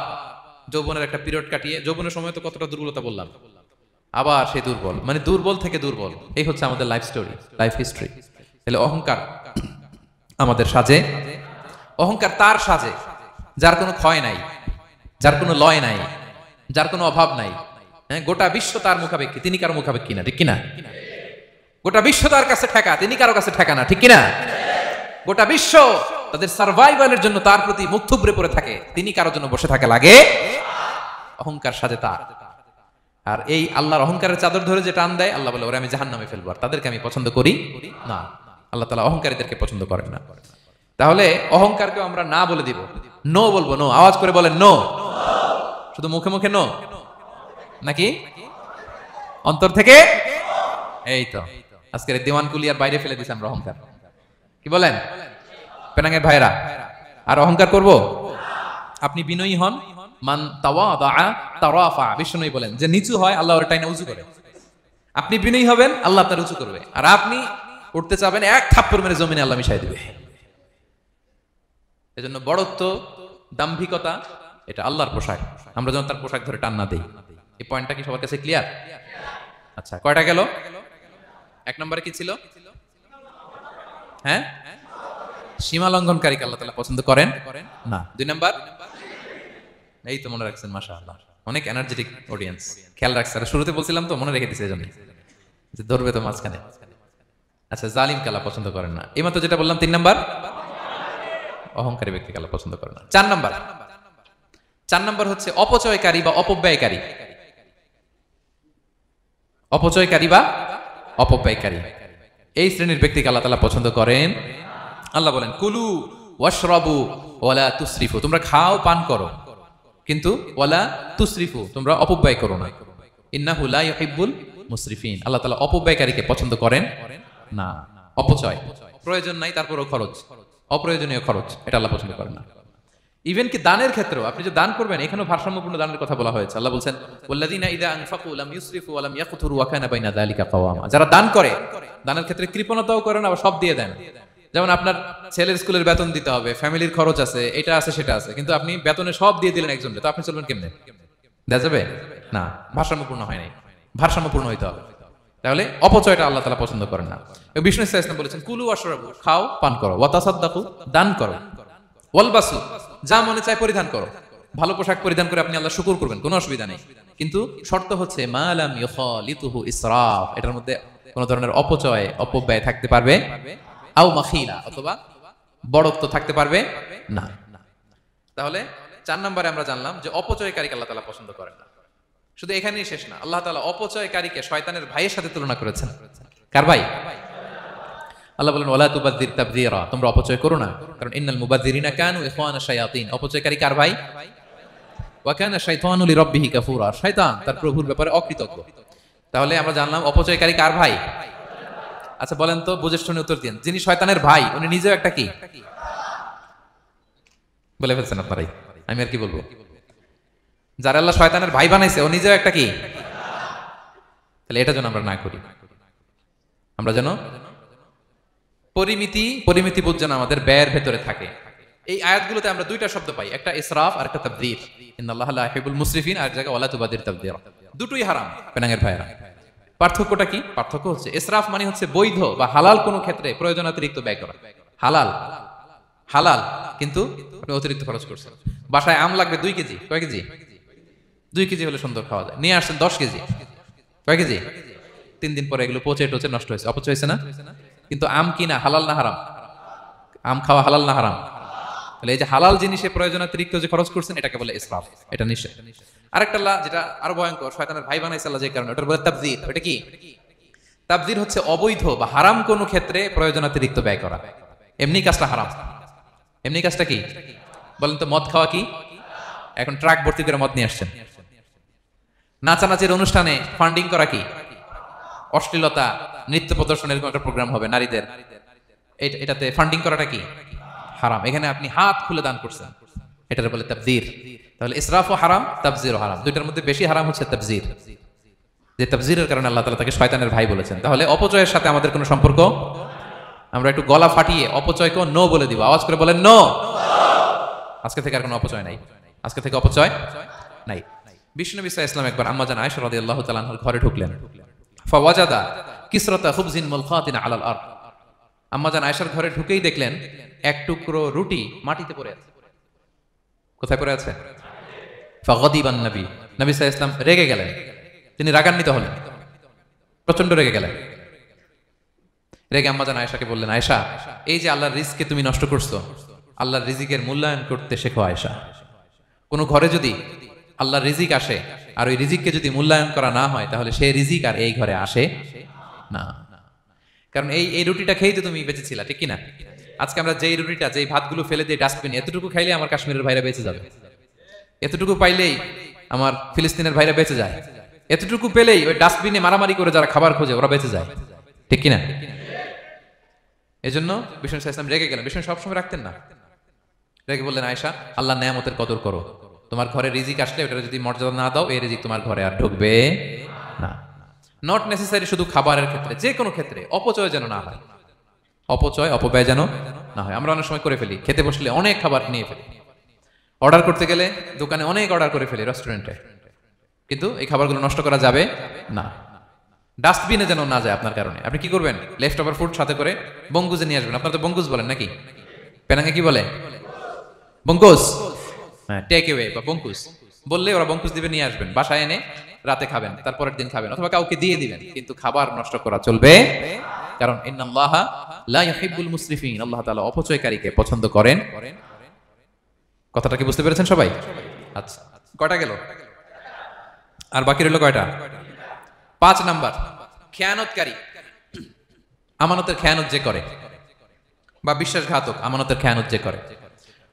যৌবনের একটা পিরিয়ড কাটিয়ে, যৌবনের সময় তো কতটা দুর্বলতা বললাম, আবার সেই দুর্বল, মানে দুর্বল থেকে দুর্বল। এই হচ্ছে আমাদের লাইফ স্টোরি, লাইফ হিস্ট্রি। তাহলে অহংকার আমাদের সাজে। অহংকার তার সাজে যার কোনো ক্ষয় নাই, যার কোনো লয় নাই, যার কোনো অভাব নাই। হ্যাঁ, গোটা বিশ্ব তার মুখাপেক্ষী, তিনি কারো মুখাপেক্ষী না, ঠিক কিনা? গোটা বিশ্ব তার কাছে ঠেকা, তিনি কারো কাছে ঠেকা না, ঠিক কিনা? গোটা বিশ্ব তাদের সার্ভাইভালের জন্য তার প্রতি মুখ থুবড়ে পড়ে থাকে, তিনি কারোর জন্য বসে থাকে লাগে। অহংকার সাজে তার। আর এই আল্লাহর অহংকারের চাদর ধরে যে টান দেয়, আল্লাহ বলে ওরা আমি জাহান্নামে ফেলবো, আর তাদেরকে আমি পছন্দ করি না। আল্লাহ তাআলা অহংকারীদেরকে পছন্দ করেন না। তাহলে অহংকারকে আমরা না বলে দিব, নো বলবো, নো। আওয়াজ করে বলেন নো। শুধু মুখে মুখে নো নাকি অন্তর থেকে? এই তো আজকের দিওয়ান কুলিয়ার বাইরে ফেলে দিয়েছে আমরা অহংকার। কি বলেন পেনাঙ্গের ভাইরা? আর অহংকার করব? আপনি বিনয়ী হন। মান তাওয়াদা তারাফা, বিষ্ণু বলেন যে নিচু হয় আল্লাহ ওর টাইনা উঁচু করে। আপনি বিনয়ী হবেন, আল্লাহ আপনার উঁচু করবে। আর আপনি উঠতে চাবেন, এক থাপ্পড় মেরে জমিনে আল্লাহ মিশাই দিবে। এজন্য বড়ত্ব, দাম্ভিকতা এটা আল্লাহর পোশাক, আমরা যেন তার পোশাক ধরে টান না দেই। এই পয়েন্টটা কি সবার কাছে ক্লিয়ার? আচ্ছা, কয়টা গেল? এক নম্বরে কি ছিল? হ্যাঁ, সীমা লঙ্ঘনকারীকে আল্লাহ তাআলা পছন্দ করেন না। দুই নাম্বার, এই তো মনে রাখছেন, মাশাআল্লাহ, অনেক এনার্জেটিক অডিয়েন্স, খেয়াল রাখছে। আর শুরুতে বলছিলাম তো, মনে রেখে দিছে এজন্য যে ধরবে তো মাঝখানে। আচ্ছা, জালিমকে আল্লাহ পছন্দ করেন না। এইমাত্র যেটা বললাম 3 নাম্বার, অহংকারী ব্যক্তিকে আল্লাহ পছন্দ করেন না। 4 নাম্বার হচ্ছে অপচয়কারী বা অপব্যয়কারী। অপচয়কারী বা অপব্যয়কারী, এই শ্রেণীর ব্যক্তিকে আল্লাহ তাআলা পছন্দ করেন। আল্লাহ বলেন কুলু ওয়াশরাবু ওয়ালা তুসরিফু, তোমরা খাও পান করো, কিন্তু ওয়ালা তুসরিফু, তোমরা অপব্যয় করো না। ইন্নাহু লা ইউহিব্বুল মুসরিফিন, আল্লাহ তাআলা অপব্যয়কারীকে পছন্দ করেন না। অপচয়, প্রয়োজন নাই তারপরও খরচ, অপ্রয়োজনীয় খরচ, এটা আল্লাহ পছন্দ করেন না। ইভেন কি দানের ক্ষেত্রেও আপনি যে দান করবেন, এখানেও ভারসাম্যপূর্ণ দানের কথা বলা হয়েছে। আল্লাহ বলছেন ওয়াল্লাযিনা ইযা আনফাকু লাম ইউসরিফু ওয়া লাম ইয়াকতুরু ওয়া কানা বাইনা যালিকা কাওয়ামা, যারা দান করে, দানের ক্ষেত্রে কৃপণতাও করে না, আবার সব দিয়ে দেন। যেমন আপনার ছেলের স্কুলের বেতন দিতে হবে, ফ্যামিলির খরচ আছে, এটা আছে সেটা আছে, কিন্তু আপনি বেতনে সব দিয়ে দিলেন একজনকে, তো আপনি চলবেন কেমনে? দেয়া যাবে না, ভারসাম্যপূর্ণ হয় নাই, ভারসাম্যপূর্ণ হইতে হবে। তাহলে অপচয়টা আল্লাহ তাআলা পছন্দ করেন না। বিষ্ণু সাল্লাল্লাহু আলাইহি ওয়াসাল্লাম বলেছেন কুলু ওয়াশরাবু, খাও পান করো, ওয়া তাসাদ্দাকু, দান করো, ওয়ালবাসু, যা মনে চায় পরিধান করো। ভালো পোশাক পরিধান করে আপনি আল্লাহ শুকর করবেন, কোনো অসুবিধা নেই, কিন্তু শর্ত হচ্ছে মা লাম ইউখালিতুহু ইসরাফ, এটার মধ্যে কোনো ধরনের অপচয়, অপব্যয় থাকতে পারবে, আও মাখিলা, অথবা বড়ত্ব থাকতে পারবে না। তাহলে 4 নম্বরে আমরা জানলাম যে অপচয়কারীকে আল্লাহ তাআলা পছন্দ করেন না। শুধু এখানেই শেষ না, আল্লাহ তাআলা অপচয়কারীকে শয়তানের ভাইয়ের সাথে তুলনা করেছেন। কার ভাই? আল্লাহ বলেন ওয়ালা তুবাযযির তাবযীরা, তোমরা অপচয় করো না, কারণ ইন্নাল মুবাযযিরিনা কানু ইখওয়ানাশ শায়াতিন, অপচয়কারী কার ভাই? ওয়া কানা শাইতানু লিরাব্বিহি কাফুরা, শয়তান তার প্রভুর ব্যাপারে অকৃতজ্ঞ। তাহলে আমরা জানলাম অপচয়কারী কার ভাই? আচ্ছা বলেন তো, বুঝে শুনে উত্তর দিন। যিনি শয়তানের ভাই, উনি নিজেও একটা কি? বলে ফেলছেন আপনারাই, আমি আর কি বলবো। যারা আল্লাহ শয়তানের ভাই বানাইছে, ও নিজেও একটা কি? তাহলে এটা যেন আমরা না করি। আমরা যেন পরিমিতি বোধ যেন আমাদের ব্যয়ের ভেতরে থাকে। এই আয়াতগুলোতে আমরা দুইটা শব্দ পাই, একটা ইসরাফ আর একটা তাবযীর। ইন্নাল্লাহা লা ইউহিব্বুল মুসরিফিন, আর জায়গা ওয়ালা তুবাযযির তাবযীরা। দুটোই হারাম পেনাঙ্গের ভাইয়েরা। পার্থক্যটা কি? পার্থক্য হচ্ছে ইসরাফ মানে হচ্ছে বৈধ বা হালাল কোনো ক্ষেত্রে প্রয়োজনাতিরিক্ত ব্যয় করা। হালাল হালাল, কিন্তু আপনি অতিরিক্ত খরচ করছেন। বাসায় আম লাগবে 2 কেজি, কয় কেজি? 2 কেজি হলে সুন্দর খাওয়া যায়। নিয়ে আসছেন 10 কেজি, কয় কেজি? 3 দিন পরে এগুলো পচে টচে নষ্ট হয়েছে, অপচয় হয়েছে না? কিন্তু আম কিনা হালাল না হারাম? আম খাওয়া হালাল না হারাম? তাহলে এই যে হালাল জিনিসে প্রয়োজনাতিরিক্ত যে খরচ করছেন এটাকে বলে ইসরাফ, এটা নিষেধ। আরেকটা যেটা আরো ভয়ঙ্কর, শয়তানের ভাই বানাইছে আল্লাহ যে কারণে, ওটার বলে তাবযীর। ওটা কি? তাবযীর হচ্ছে অবৈধ বা হারাম কোনো ক্ষেত্রে প্রয়োজনাতিরিক্ত ব্যয় করা। এমনি কাজটা হারাম। এমনি কাজটা কি বলেন তো? মদ খাওয়া কি? এখন ট্রাক ভর্তি করে মদ নিয়ে আসছেন। নাচানাচির অনুষ্ঠানে ফান্ডিং করা কি? অশ্লীলতা, নৃত্য প্রদর্শনের একটা প্রোগ্রাম হবে নারীদের, এটাতে ফান্ডিং করাটা কি? হারাম। এখানে আপনি হাত খুলে দান করছেন, এটার বলে তাবযীর। তাহলে ইসরাফও হারাম, তাবযীরও হারাম। দুইটার মধ্যে বেশি হারাম হচ্ছে তাবযীর, যে তাবযীরের কারণে আল্লাহ তাআলা তাকে শয়তানের ভাই বলেছেন। তাহলে অপচয়ের সাথে আমাদের কোনো সম্পর্ক, আমরা একটু গলা ফাটিয়ে অপচয়কে নো বলে দিব, আওয়াজ করে বলেন নো। আজকে থেকে আর কোনো অপচয় নাই, আজকে থেকে অপচয় নাই। বিষ্ণু নবী সাল্লাল্লাহু আলাইহি ওয়াসাল্লাম একবার আম্মাজান আয়েশা রাদিয়াল্লাহু তাআলা আনহার ঘরে ঢুকলেন। ফাওয়াজাদা কিসরাতা খুবজিন মুলখাতিন আলাল আরদ। আম্মাজান আয়েশার ঘরে ঢুকেই দেখলেন এক টুকরো রুটি মাটিতে পড়ে আছে। কোথায় পড়ে আছে? ফাগাদিবান নবী, নবী সাল্লাল্লাহু আলাইহি ওয়াসাল্লাম রেগে গেলেন, তিনি রাগান্বিত হলেন, প্রচন্ড রেগে গেলেন। রেগে আম্মাজান আয়েশাকে বললেন, আয়েশা, এই যে আল্লাহর রিজকে তুমি নষ্ট করছো, আল্লাহর রিজিকের মূল্যায়ন করতে শেখো আয়েশা। কোন ঘরে যদি আল্লাহর রিজিক আসে আর ওই রিজিককে যদি মূল্যায়ন করা না হয়, তাহলে সেই রিজিক আর এই ঘরে আসে না। কারণ এই রুটিটা খেয়েই তো তুমি বেঁচেছিলা, ঠিক কিনা? আজকে আমরা যেই রুটিটা, যেই ভাতগুলো ফেলে দিয়ে ডাস্টবিনে, এতটুকু খাইলে আমার কাশ্মীরের ভাইরা বেঁচে যাবে, এতটুকু পাইলেই আমার ফিলিস্তিনের ভাইরা বেঁচে যায়, এতটুকু পেলেই ওই ডাস্টবিনে মারামারি করে যারা খাবার খোঁজে ওরা বেঁচে যায়, ঠিক কিনা? এই জন্য বিষ্ণু সাল্লাল্লাহু আলাইহি ওয়াসাল্লাম রেগে গেলেন। বিষ্ণু সবসময় রাখতেন না। রেগে বললেন, আয়েশা, আল্লাহর নেয়ামতের কদর করো। তোমার ঘরে রিজিক আসলে ওটা যদি মর্যাদা না দাও, এই রিজিক তোমার ঘরে আর ঢুকবে না। নট নেসেসারি শুধু খাবারের ক্ষেত্রে, যে কোনো ক্ষেত্রে অপচয় যেন না হয়, অপব্যয় যেন না হয়। আমরা অনেক সময় করে ফেলি, খেতে বসলে অনেক খাবার নিয়ে ফেলি, অর্ডার করতে গেলে দোকানে অনেক অর্ডার করে ফেলি, রেস্টুরেন্টে, কিন্তু এই খাবারগুলো নষ্ট করা যাবে না। ডাস্টবিনে যেন না যায় আপনার কারণে। আপনি কি করবেন? লেফট ওভার ফুড সাথে করে বঙ্গুজে নিয়ে আসবেন। আপনারা তো বঙ্গুজ বলেন নাকি? পেনাঙ্গে কি বলে? বঙ্কুজ। হ্যাঁ, টেক অ্যাওয়ে বা বঙ্কুজ বললে ওরা বঙ্কুজ দিবে, নিয়ে আসবেন, বাসায় এনে রাতে খাবেন, তারপরের দিন খাবেন, অথবা কাউকে দিয়ে দিবেন, কিন্তু খাবার নষ্ট করা চলবে। কারণ ইন্নাল্লাহা লা ইউহিব্বুল মুসরিফিন, আল্লাহ তাআলা অপচয়কারীকে পছন্দ করেন। কথাটা কি বুঝতে পেরেছেন সবাই? আচ্ছা, কয়টা গেল? আর বাকি রইল কয়টা? 5 নাম্বার, খেয়ানতকারী। আমানতের খেয়ানত যে করে, বা বিশ্বাসঘাতক, আমানতের খেয়ানত যে করে।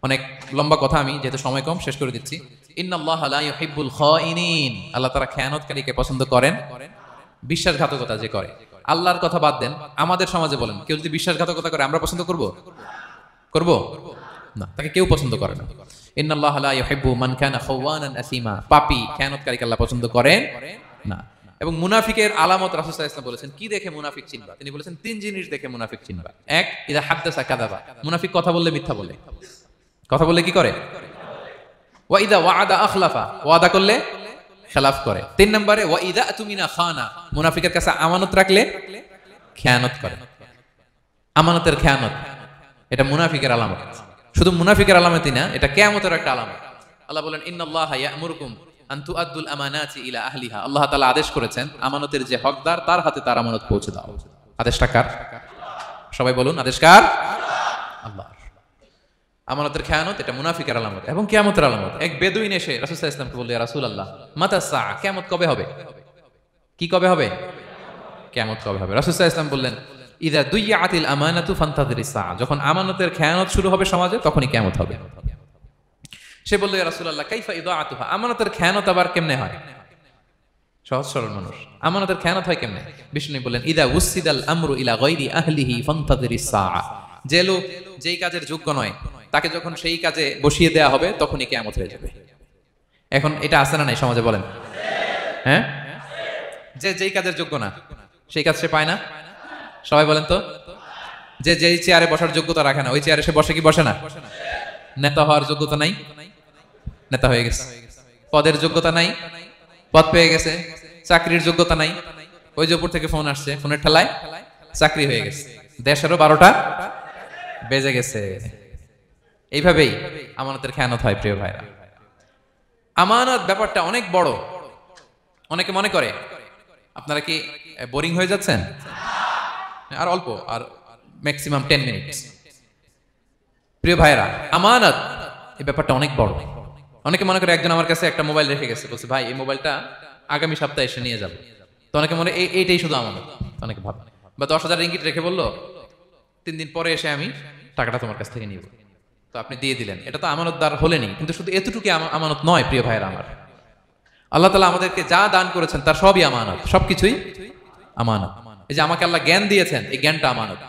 অনেক লম্বা কথা, আমি যেহেতু সময় কম শেষ করে দিচ্ছি। ইন্নাল্লাহা লা ইউহিব্বুল খাইনিন, আল্লাহ তাআলা খেয়ানতকারীকে পছন্দ করেন। বিশ্বাসঘাতকতা যে করে, আল্লাহর কথা বাদ দেন, আমাদের সমাজে বলেন, কেউ যদি বিশ্বাসঘাতকতা করে আমরা পছন্দ করব? করব না, তাকে কেউ পছন্দ করে না। ইন্নাল্লাহা লা ইউহিব্বু মান কানা খাওয়ানান আসিমা, পাপী খেয়ানতকারীকে আল্লাহ পছন্দ করেন না। এবং মুনাফিকের আলামত রাসূল সাল্লাল্লাহু আলাইহি ওয়াসাল্লাম বলেছেন, কি দেখে মুনাফিক চিনবা? তিনি বলেছেন 3 জিনিস দেখে মুনাফিক চিনবা। 1, ইযা হাদাসা কাযাবা, মুনাফিক কথা বললে মিথ্যা বলে। কথা বললে কি করে? ওয়া ইযা ওয়াআদা আখলাফা, ওয়াদা করলে খেলাফ করে। 3 নম্বরে ওয়া ইযা তুমিনা খানা, মুনাফিকের কাছে আমানত রাখলে খেয়ানত করে। আমানতের খেয়ানত, এটা মুনাফিকের আলামত। শুধু মুনাফিকের আলামতই না, এটা কিয়ামতের একটা আলামত। আল্লাহ বলেন, ইন্নাল্লাহা ইয়া'মুরুকুম আন তুআদ্দুল আমানাতি ইলা আহলিহা, আল্লাহ তাআলা আদেশ করেছেন আমানতের যে হকদার তার হাতে তার আমানত পৌঁছে দাও। আদেশটা কার? সবাই বলুন, আদেশ কার? আল্লাহর। আমানতের খেয়ানত এটা মুনাফিকের আলামত এবং কিয়ামতের আলামত। এক বেদুইন এসে রাসূল সাল্লাল্লাহু আলাইহি ওয়াসাল্লামকে বলল, ইয়া রাসূলুল্লাহ, মাতা সাআ, কিয়ামত কবে হবে? কি কবে হবে? কিয়ামত কবে হবে? রাসূল সাল্লাল্লাহু আলাইহি ওয়াসাল্লাম বললেন, ইযা দুইয়াতিল আমানাতু ফান্তাযিরিস সাআ, যখন আমানতের খেয়ানত শুরু হবে সমাজে, তখনই কিয়ামত হবে। সে বলল, ইয়া রাসূলুল্লাহ, কাইফা ইদাআতুহা, আমানতের খেয়ানত আবার কেমনে হয়? সহজ সরল মানুষ, আমানতের খেয়ানত হয় কেমনে? বিষ্ণু বললেন, ইযা উসিদাল আমরু ইলা গায়রি আহলিহি ফান্তাযিরিস সাআ, যে লোক যেই কাজের যোগ্য নয় তাকে যখন সেই কাজে বসিয়ে দেয়া হবে তখনই কিয়ামত হয়ে যাবে। এখন এটা আছে না নাই সমাজে? বলেন। হ্যাঁ, যে যেই কাজের যোগ্য না সেই কাজ সে পায় না। সবাই বলেন তো, যে যেই চেয়ারে বসার যোগ্যতা রাখে না ওই চেয়ারে সে বসে কি বসে না? নেতা হওয়ার যোগ্যতা নাই, নেতা হয়ে গেছে। পদের যোগ্যতা নাই, পদ পেয়ে গেছে, চাকরির যোগ্যতা নাই, ওই যে উপর থেকে ফোন আসছে, ফোনের ঠেলায় চাকরি হয়ে গেছে, দেশেরও 12টা বেজে গেছে। এইভাবেই আমানতের খেয়ানত হয় প্রিয় ভাইরা। আমানত ব্যাপারটা অনেক বড়। অনেকে মনে করে, আপনারা কি বোরিং হয়ে যাচ্ছেন? আর অল্প, আর ম্যাক্সিমাম 10 মিনিট। প্রিয় ভাইরা, আমানত এই ব্যাপারটা অনেক বড়। অনেকে মনে করে, একজন আমার কাছে একটা মোবাইল রেখে গেছে, বলছে ভাই এই মোবাইলটা আগামী সপ্তাহে এসে নিয়ে যাবো। তো অনেকে মনে এইটাই শুধু আমানত, অনেকে ভাবে। বা 10,000 রিঙ্গিট রেখে বললো 3 দিন পরে এসে আমি টাকাটা তোমার কাছ থেকে নিব, তো আপনি দিয়ে দিলেন, এটা তো আমানতদার হলেনি। কিন্তু শুধু এতটুকু আমানত নয় প্রিয় ভাইরা আমার। আল্লাহ তাআলা আমাদেরকে যা দান করেছেন তার সবই আমানত, সবকিছুই আমানত। এই যে আমাকে আল্লাহ জ্ঞান দিয়েছেন, এই জ্ঞানটা আমানত।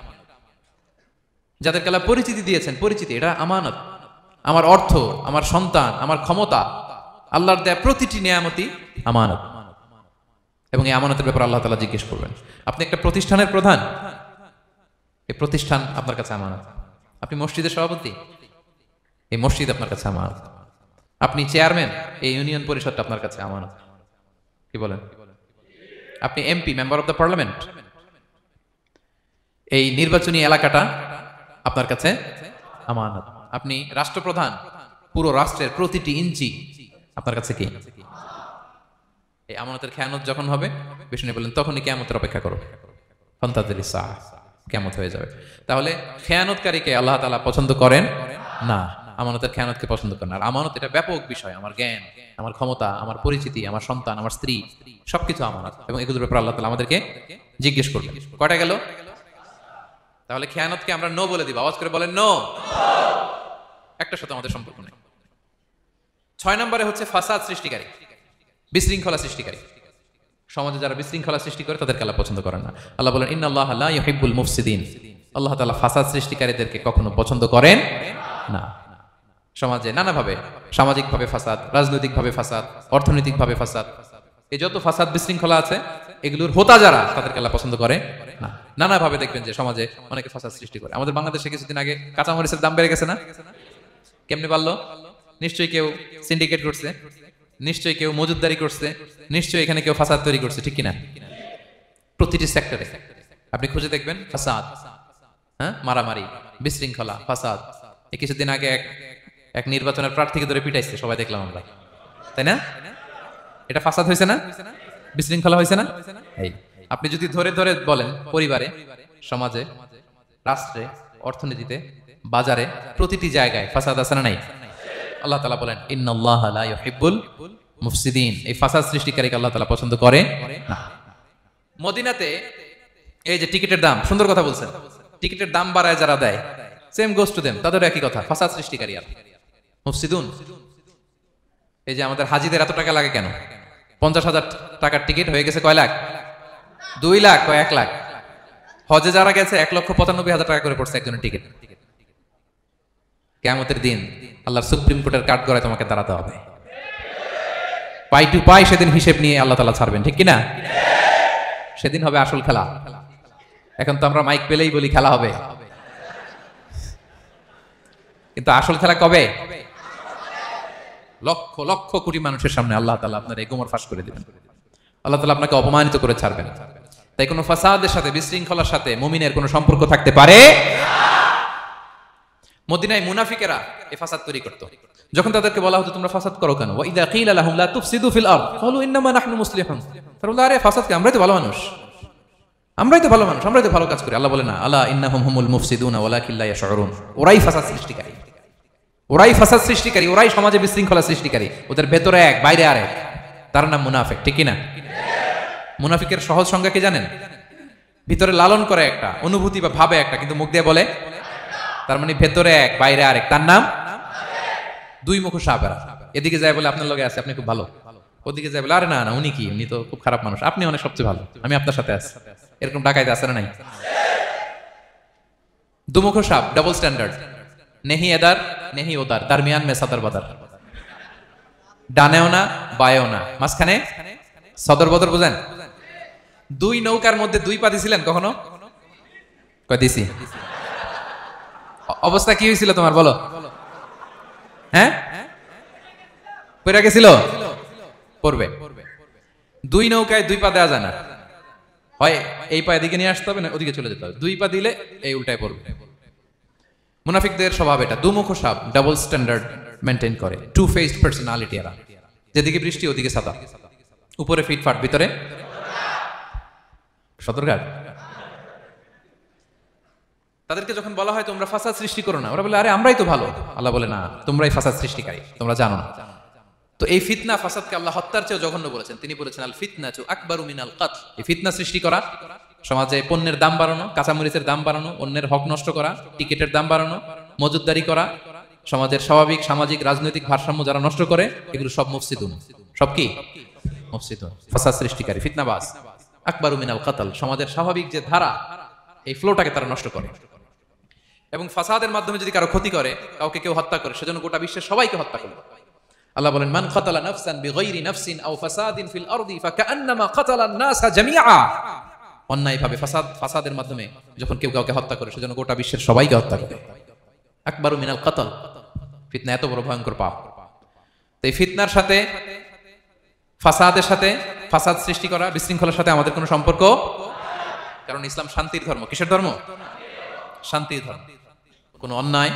যাদেরকে আল্লাহ পরিচিতি দিয়েছেন, পরিচিতি এটা আমানত। আমার অর্থ, আমার সন্তান, আমার ক্ষমতা, আল্লাহর দেয়া প্রতিটি নিয়ামতই আমানত। এবং এই আমানতের ব্যাপারে আল্লাহ তাআলা জিজ্ঞেস করবেন। আপনি একটা প্রতিষ্ঠানের প্রধান, এই প্রতিষ্ঠান আপনার কাছে আমানত। আপনি মসজিদের সভাপতি, এই মসজিদ আপনার কাছে আমানত। আপনি চেয়ারম্যান, এই ইউনিয়ন পরিষদটা আপনার কাছে আমানত। কি বলেন? আপনি MP, member of the parliament, এই নির্বাচনী এলাকাটা আপনার কাছে আমানত। আপনি রাষ্ট্রপ্রধান, পুরো রাষ্ট্রের প্রতিটি ইঞ্চি আপনার কাছে কি? এই আমানতের খেয়ানত যখন হবে, বিষ্ণু বলেন, তখনই কিয়ামতের অপেক্ষা করো, ফান্তাযিরি সাআহ, কিয়ামত হয়ে যাবে। তাহলে খেয়ানতকারীকে আল্লাহ তাআলা পছন্দ করেন না, আমানতের খেয়ানতকে পছন্দ করেন। আর আমানত এটা ব্যাপক বিষয়। আমার জ্ঞান, আমার ক্ষমতা, আমার পরিচিতি, আমার সন্তান, আমার স্ত্রী, সবকিছু আমানত। এবং এগুলোর ব্যাপারে আল্লাহ তাআলা আমাদেরকে জিজ্ঞেস করবেন। কয়টা গেল? তাহলে খেয়ানতকে আমরা নো বলে দিব। আওয়াজ করে বলেন নো। একটার সাথে আমাদের সম্পর্ক নেই। 6 নম্বরে হচ্ছে ফাসাদ সৃষ্টিকারী, বিশৃঙ্খলা সৃষ্টিকারী। সমাজে যারা বিশৃঙ্খলা সৃষ্টি করে তাদেরকে আল্লাহ পছন্দ করেন না। আল্লাহ বলেন, ইন্নাল্লাহা লা ইউহিব্বুল মুফসিদিন। আল্লাহ তাআলা ফাসাদ সৃষ্টিকারীদেরকে কখনো পছন্দ করেন না। সমাজে নানাভাবে, সামাজিকভাবে ফাসাদ, রাজনৈতিকভাবে ফাসাদ, অর্থনৈতিকভাবে ফাসাদ, এই যত ফাসাদ বিশৃঙ্খলা আছে, এগুলোর হোতা যারা, তাদেরকে আল্লাহ পছন্দ করে না। নানাভাবে দেখবেন যে সমাজে অনেকে ফাসাদ সৃষ্টি করে। আমাদের বাংলাদেশে কিছুদিন আগে কাঁচামরিচের দাম বেড়ে গেছে না? কেমনে বাড়লো? নিশ্চয়ই কেউ সিন্ডিকেট করছে, নিশ্চয়ই কেউ মজুদদারি করছে, নিশ্চয়ই এখানে কেউ ফাসাদ তৈরি করছে, ঠিক কিনা? প্রতিটি সেক্টরে আপনি খুঁজে দেখবেন ফাসাদ, হ্যাঁ, মারামারি, বিশৃঙ্খলা, ফাসাদ। এই কিছুদিন আগে এক নির্বাচনের প্রার্থীকে ধরে পিটাইছে, সবাই দেখলাম আমরা, তাই না? এটা ফাসাদ হয়েছে না? বিশৃঙ্খলা হয়েছে না? এই আপনি যদি ধরে ধরে বলেন, পরিবারে, সমাজে, রাষ্ট্রে, অর্থনীতিতে, বাজারে, প্রতিটি জায়গায় ফাসাদ আছে না নাই? আল্লাহ তাআলা বলেন, ইন্নাল্লাহা লা ইউহিব্বুল মুফসিদিন। এই ফাসাদ সৃষ্টিকারীকে আল্লাহ তাআলা পছন্দ করে না। মদিনাতে এই যে টিকিটের দাম, সুন্দর কথা বলছেন, টিকিটের দাম বাড়ায় যারা দেয়, সেম গোস টু দেম, তাদের একই কথা, ফাসাদ সৃষ্টিকারী আর মুফসিদুন। এই যে আমাদের হাজিদের এত টাকা লাগে কেন? 50,000 টাকার টিকিট হয়ে গেছে কয় লাখ? 2 লাখ, 1 লাখ। হজে যারা গেছে 1,95,000 টাকা করে পড়ছে একজনের টিকিট। কিয়ামতের দিন আল্লাহর সুপ্রিম কোর্টের কাঠ গড়ায় তোমাকে দাঁড়াতে হবে, পাই টু পাই। সেদিন হিসেব নিয়ে আল্লাহ তাআলা ছাড়বেন, ঠিক কিনা? সেদিন হবে আসল খেলা। এখন তো আমরা মাইক পেলেই বলি খেলা হবে, কিন্তু আসল খেলা কবে? লক্ষ লক্ষ কোটি মানুষের সামনে আল্লাহ তাআলা আপনার এই গোমর ফাঁস করে দিবেন। আল্লাহ তাআলা আপনাকে অপমানিত করে ছাড়বেন। তাই কোনো ফাসাদের সাথে, বিশৃঙ্খলার সাথে মুমিনের কোনো সম্পর্ক থাকতে পারে না। মদিনায় মুনাফিকেরা এই ফাসাদ তৈরি করত। যখন তাদেরকে বলা হতো তোমরা ফাসাদ করো কেন, ওয়া ইযা কিলা লাহুম লা তুফসিদু ফিল আরদ ক্বালু ইন্নামা নাহনু মুসলিহুন। তারা বলে, আরে ফাসাদ কি? আমরাই তো ভালো মানুষ, আমরাই তো ভালো মানুষ, আমরাই তো ভালো কাজ করি। আল্লাহ বলে না, আলা ইন্নাহুম হুমুল মুফসিদুনা ওয়ালাকিন লা ইয়াশউরুন। ওরাই ফাসাদ সৃষ্টিকারী, ওরাই ফাসাদ সৃষ্টিকারী, ওরাই সমাজে বিশৃঙ্খলা সৃষ্টিকারী। ওদের ভেতরে এক, বাইরে আরেক। তার নাম মুনাফিক, ঠিক কিনা? মুনাফিকের সহজ সংজ্ঞা কি জানেন? ভিতরে লালন করে একটা, অনুভূতি বা ভাবে একটা, কিন্তু মুখ দিয়ে বলে, তার মানে ভেতরে এক, বাইরে আরেক। তার নাম দুই মুখ সাপেরা। এদিকে যায় বলে আপনার লগে আছে, আপনি খুব ভালো, ওদিকে যায় বলে আরে না না, উনি কি, উনি তো খুব খারাপ মানুষ, আপনি অনেক সবচেয়ে ভালো, আমি আপনার সাথে আছি। এরকম ডাকাইতে আছে না নাই? দুমুখ সাপ, ডাবল স্ট্যান্ডার্ড, নেহি এদার নেহি ওদার, দারমিয়ান মে সাদার বাদার। ডানেও না বায়েও না, মাঝখানে সদর বদর। বুঝেন? দুই নৌকার মধ্যে দুই পা দিছিলেন কখনো? কয় দিছি? অবস্থা কি হয়েছিল তোমার বলো? হ্যাঁ, পড়ে গেছিল? পড়বে। দুই নৌকায় দুই পা দেওয়া যায় না, হয় এই পা এদিকে নিয়ে আসতে হবে না ওদিকে চলে যেতে হবে, দুই পা দিলে এই উল্টায় পড়বে। মুনাফিকদের স্বভাব এটা, দুমুখো সাপ, ডাবল স্ট্যান্ডার্ড মেনটেন করে, টু ফেসড পার্সোনালিটি এরা, যেদিকে বৃষ্টি ওদিকে ছাতা, উপরে ফিটফাট ভিতরে সতর্কার। তাদেরকে যখন বলা হয় তোমরা ফাসাদ সৃষ্টি করো না, ওরা বলে আরে আমরাই তো ভালো। আল্লাহ বলে না, তোমরাই ফাসাদ সৃষ্টিকারী, তোমরা জানো না। তো এই ফিতনা ফাসাদকে আল্লাহ হত্যার চেয়েও জঘন্য বলেছেন। তিনি বলেছেন আল ফিতনাতু আকবারু মিনাল কতল। এই ফিতনা সৃষ্টি করা, সমাজে পণ্যের দাম বাড়ানো, কাঁচামরিচের দাম বাড়ানো, অন্যের হক নষ্ট করা, টিকিটের দাম বাড়ানো, মজুদদারি করা, সমাজের স্বাভাবিক সামাজিক রাজনৈতিক ভারসাম্য যারা নষ্ট করে, এগুলো সব মুফসিদুন। সব কি? মুফসিদুন, ফাসাদ সৃষ্টিকারী, ফিতনাবাজ। আকবারু মিনাল কতল, সমাজের স্বাভাবিক যে ধারা, এই ফ্লোটাকে তারা নষ্ট করে। এবং ফাসাদের মাধ্যমে যদি কারো ক্ষতি করে, কাউকে কেউ হত্যা করে, সেজন্য গোটা বিশ্বের সবাইকে হত্যা করবে। আল্লাহ বলেন মান কাতালা নাফসান বিগাইরি নাফসিন আও ফাসাদিন ফিল আরদি ফাকান্নামা কাতালান নাসা জামিআ। অন্যায়ভাবে ফাসাদের মাধ্যমে যখন কেউ কাউকে হত্যা করে, সেজন্য গোটা বিশ্বের সবাইকে হত্যা করে। আকবারু মিনাল কতল, ফিতনা এত বড় ভয়ঙ্কর পাপ। তো এই ফিতনার সাথে, ফাসাদের সাথে, ফাসাদ সৃষ্টি করা, বিশৃঙ্খলার সাথে আমাদের কোনো সম্পর্ক, কারণ ইসলাম শান্তির ধর্ম। কিসের ধর্ম? শান্তির ধর্ম। কোনো অন্যায়,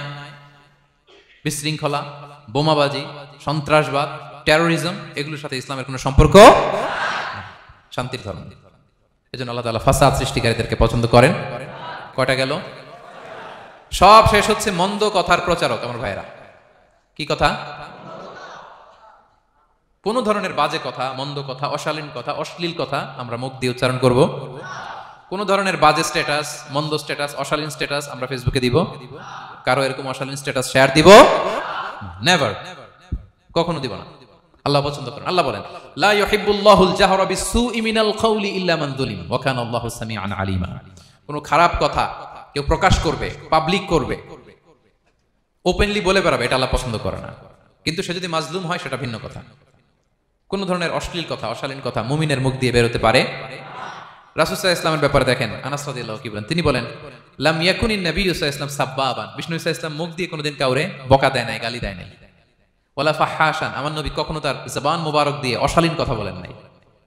বিশৃঙ্খলা, বোমাবাজি, সন্ত্রাসবাদ, টেরোরিজম, এগুলোর সাথে ইসলামের কোনো সম্পর্ক, শান্তির ধর্ম। এজন্য আল্লাহ তাআলা ফাসাদ সৃষ্টিকারীদেরকে পছন্দ করেন। কয়টা গেল? সব শেষ হচ্ছে মন্দ কথার প্রচারক। আমার ভাইরা, কি কথা? কোন ধরনের বাজে কথা, মন্দ কথা, অশালীন কথা, অশ্লীল কথা আমরা মুখ দিয়ে উচ্চারণ করব। কোন ধরনের বাজে স্ট্যাটাস, মন্দ স্ট্যাটাস, অশালীন স্ট্যাটাস আমরা ফেসবুকে দিব? কারো এরকম অশালীন স্ট্যাটাস শেয়ার দিব? নেভার, কখনো দিব না। আল্লাহ পছন্দ করেন। আল্লাহ বলেন লা ইউহিব্বুল্লাহুল জাহরা বিসসুই মিনাল কাউলি ইল্লা মান যুলিম ওয়া কানা আল্লাহু সামিআন আলিমা। কোন খারাপ কথা কেউ প্রকাশ করবে, পাবলিক করবে, ওপেনলি বলে বেড়াবে, এটা আল্লাহ পছন্দ করে না। কিন্তু সে যদি মাজলুম হয় সেটা ভিন্ন কথা। কোন ধরনের অশ্লীল কথা, অশালীন কথা মুমিনের মুখ দিয়ে বের হতে পারে? রাসূল সাল্লাল্লাহু আলাইহি ওয়াসাল্লামের ব্যাপারে দেখেন, আনাস রাদিয়াল্লাহু কি বলেন, তিনি বলেন লাম ইয়াকুনিন নবিয়্যু সাল্লাল্লাহু আলাইহি ওয়াসাল্লাম সাব্বাবান। বিষ্ণু সাল্লাল্লাহু আলাইহি ওয়াসাল্লাম মুখ দিয়ে কোনোদিন কাউরে বকা দেয় নাই, গালি দেয় নাই। ওয়ালা ফাহাশান, আমার নবী কখনো তার জবান মোবারক দিয়ে অশালীন কথা বলেন নাই।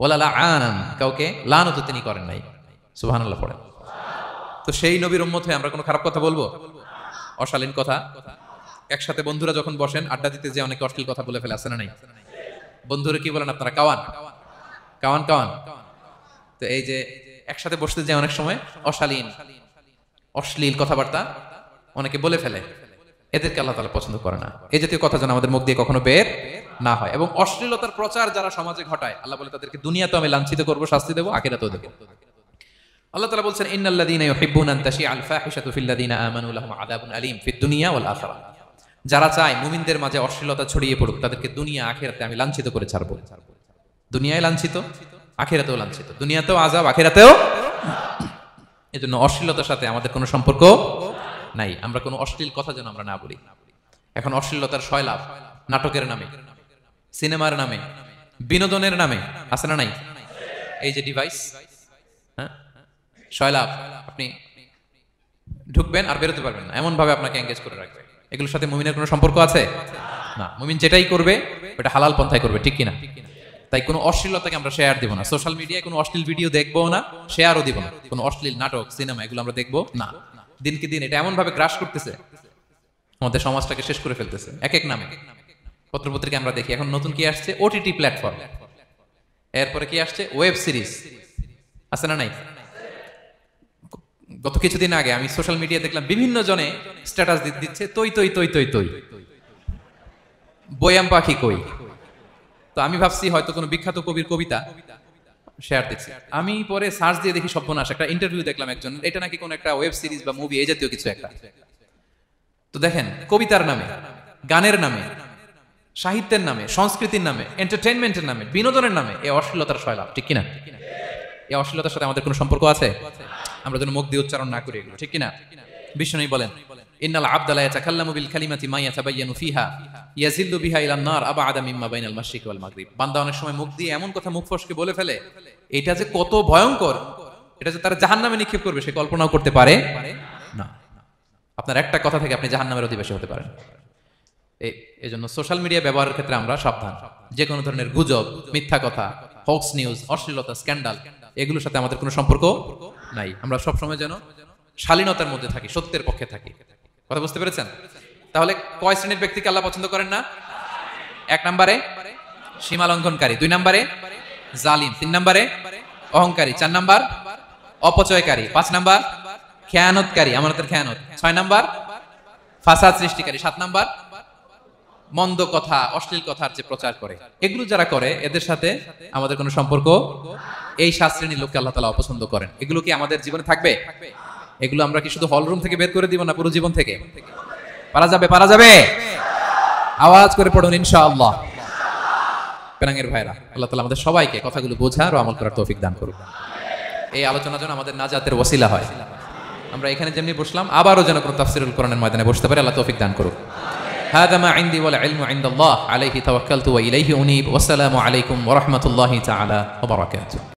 ওয়ালা লাআনান, কাউকে লানত তিনি করেন নাই। সুবহানাল্লাহ পড়েন। তো সেই নবীর উম্মত হয়ে আমরা কোনো খারাপ কথা বলবো? অশালীন কথা? একসাথে বন্ধুরা যখন বসেন আড্ডা দিতে, যে অনেকে অশ্লীল কথা বলে ফেলে, আছে না নাই? বন্ধুরা কি বলেন আপনারা? Cowan Cowan Cowan. তো এই যে একসাথে বসতে যে অনেক সময় অশালীন, অশ্লীল কথাবার্তা অনেকে বলে ফেলে, এদেরকে আল্লাহ তাআলা পছন্দ করে না। এই জাতীয় কথা যেন আমাদের মুখ দিয়ে কখনো বের না হয়। এবং অশ্লীলতার প্রচার যারা সমাজে ঘটায়, আল্লাহ বলে তাদেরকে দুনিয়াতেও আমি লাঞ্ছিত করব, শাস্তি দেব, আখিরাতেও দেব। আল্লাহ তাআলা বলছেন ইন্নাল্লাযীনা ইউহিব্বুনা আন তাশিআল ফাহিশাতু ফিল্লাযীনা আমানু লাহুম আযাবুন আলীম ফিদ দুনিয়া ওয়াল আখিরাহ। যারা চায় মুমিনদের মাঝে অশ্লীলতা ছড়িয়ে পড়ুক, তাদেরকে দুনিয়া আখিরাতে আমি লাঞ্ছিত করে ছাড়ব। দুনিয়ায় লাঞ্ছিত, আখিরাতেও লাঞ্ছিত, দুনিয়াতেও আযাব, আখিরাতেও। এজন্য অশ্লীলতার সাথে আমাদের কোনো সম্পর্ক নাই। আমরা কোনো অশ্লীল কথা যেন আমরা না বলি। এখন অশ্লীলতার সয়লাভ, নাটকের নামে, সিনেমার নামে, বিনোদনের নামে, আছে না নাই? এই যে ডিভাইস, হ্যাঁ, সয়লাভ, আপনি ঢুকবেন আর বেরোতে পারবেন না, এমন ভাবে আপনাকে এঙ্গেজ করে রাখবে। এগুলোর সাথে মুমিনের কোনো সম্পর্ক আছে না। মুমিন যেটাই করবে ওটা হালাল পন্থায় করবে, ঠিক কিনা? তাই কোনো অশ্লীলতাকে আমরা শেয়ার দিব না। সোশ্যাল মিডিয়ায় কোনো অশ্লীল ভিডিও দেখবো না, শেয়ারও দিব না। কোনো অশ্লীল নাটক, সিনেমা এগুলো আমরা দেখবো না। দিনকে দিন এটা এমন ভাবে গ্রাস করতেছে, আমাদের সমাজটাকে শেষ করে ফেলতেছে এক এক নামে। পত্রপত্রিকা আমরা দেখি, এখন নতুন কি আসছে? OTT platform. এরপরে কি আসছে? Web series. আছে না নাই? গত কিছুদিন আগে আমি সোশ্যাল মিডিয়া দেখলাম বিভিন্ন জনে স্ট্যাটাস দিচ্ছে তৈ তৈ তৈ তৈ তৈ, বয়াম পাখি কই। তো আমি ভাবছি হয়তো কোনো বিখ্যাত কবির কবিতা শেয়ার দিচ্ছে। আমি পরে সার্চ দিয়ে দেখি সর্বনাশ, একটা ইন্টারভিউ দেখলাম একজন, এটা নাকি কোন একটা ওয়েব সিরিজ বা মুভি এই জাতীয় কিছু একটা। তো দেখেন, কবিতার নামে, গানের নামে, সাহিত্যের নামে, সংস্কৃতির নামে, এন্টারটেইনমেন্টের নামে, বিনোদনের নামে এই অশ্লীলতার সয়লাভ, ঠিক কিনা? এই অশ্লীলতার সাথে আমাদের কোনো সম্পর্ক আছে? আমরা যেন মুখ দিয়ে উচ্চারণ না করি এগুলো, ঠিক কিনা? বিষ্ণু বলেন ইন্নাল আবদা লা ইয়াতাকাল্লামু বিল কালিমাতি মা ইয়াতাবায়ানু ফিহা ইয়াজিল্লু বিহা ইলান নার আবআদা মিম্মা বাইনাল মাশরিক ওয়াল মাগরিব। বান্দা অনেক সময় মুখ দিয়ে এমন কথা মুখ ফসকে বলে ফেলে, এটা যে কত ভয়ঙ্কর, এটা যে তারা জাহান্নামে নিক্ষেপ করবে সে কল্পনাও করতে পারে না। আপনার একটা কথা থেকে আপনি জাহান্নামের অধিবাসী হতে পারেন। এই জন্য সোশ্যাল মিডিয়া ব্যবহারের ক্ষেত্রে আমরা সাবধান। যে কোনো ধরনের গুজব, মিথ্যা কথা, হক্স নিউজ, অশ্লীলতা, স্ক্যান্ডাল, এগুলোর সাথে আমাদের কোনো সম্পর্ক নাই। আমরা সবসময় যেন শালীনতার মধ্যে থাকি, সত্যের পক্ষে থাকি। কথা বুঝতে পেরেছেন? তাহলে কয় শ্রেণীর ব্যক্তিকে আল্লাহ পছন্দ করেন না? 1 নম্বরে সীমা লঙ্ঘনকারী, 2 নম্বরে জালিম, 3 নম্বরে অহংকারী, 4 নম্বর অপচয়কারী, 5 নম্বর খেয়ানতকারী, আমানতের খেয়ানত, 6 নম্বর ফাসাদ সৃষ্টিকারী, 7 নম্বর মন্দ কথা, অশ্লীল কথার যে প্রচার করে, এগুলো যারা করে এদের সাথে আমাদের কোনো সম্পর্ক, এই 7 শ্রেণীর লোককে আল্লাহ তাআলা অপছন্দ করেন। এগুলো কি আমাদের জীবনে থাকবে? এগুলো আমরা কি শুধু হল রুম থেকে বের করে দিব না পুরো জীবন থেকে? পারা যাবে? পারা যাবে? আওয়াজ করে পড়ুন ইনশাআল্লাহ। পেনাঙ্গের ভাইরা, আল্লাহ তাআলা আমাদের সবাইকে কথাগুলো বোঝার ও আমল করার তৌফিক দান করুন। এই আলোচনা যেন আমাদের নাজাতের ওসিলা হয়। আমরা এখানে যেমনি বসলাম, আবারও যেন কোনো তাফসীরুল কোরআনের ময়দানে বসতে পারি। আল্লাহ তৌফিক দান করুন। হাদা মা ইনদি ওয়াল ইলমু ইনদাল্লাহ আলাইহি তাওয়াক্কালতু ওয়া ইলাইহি উনীব। ওয়াসসালামু আলাইকুম ওয়া রাহমাতুল্লাহি তাআলা ওয়া বারাকাতুহু।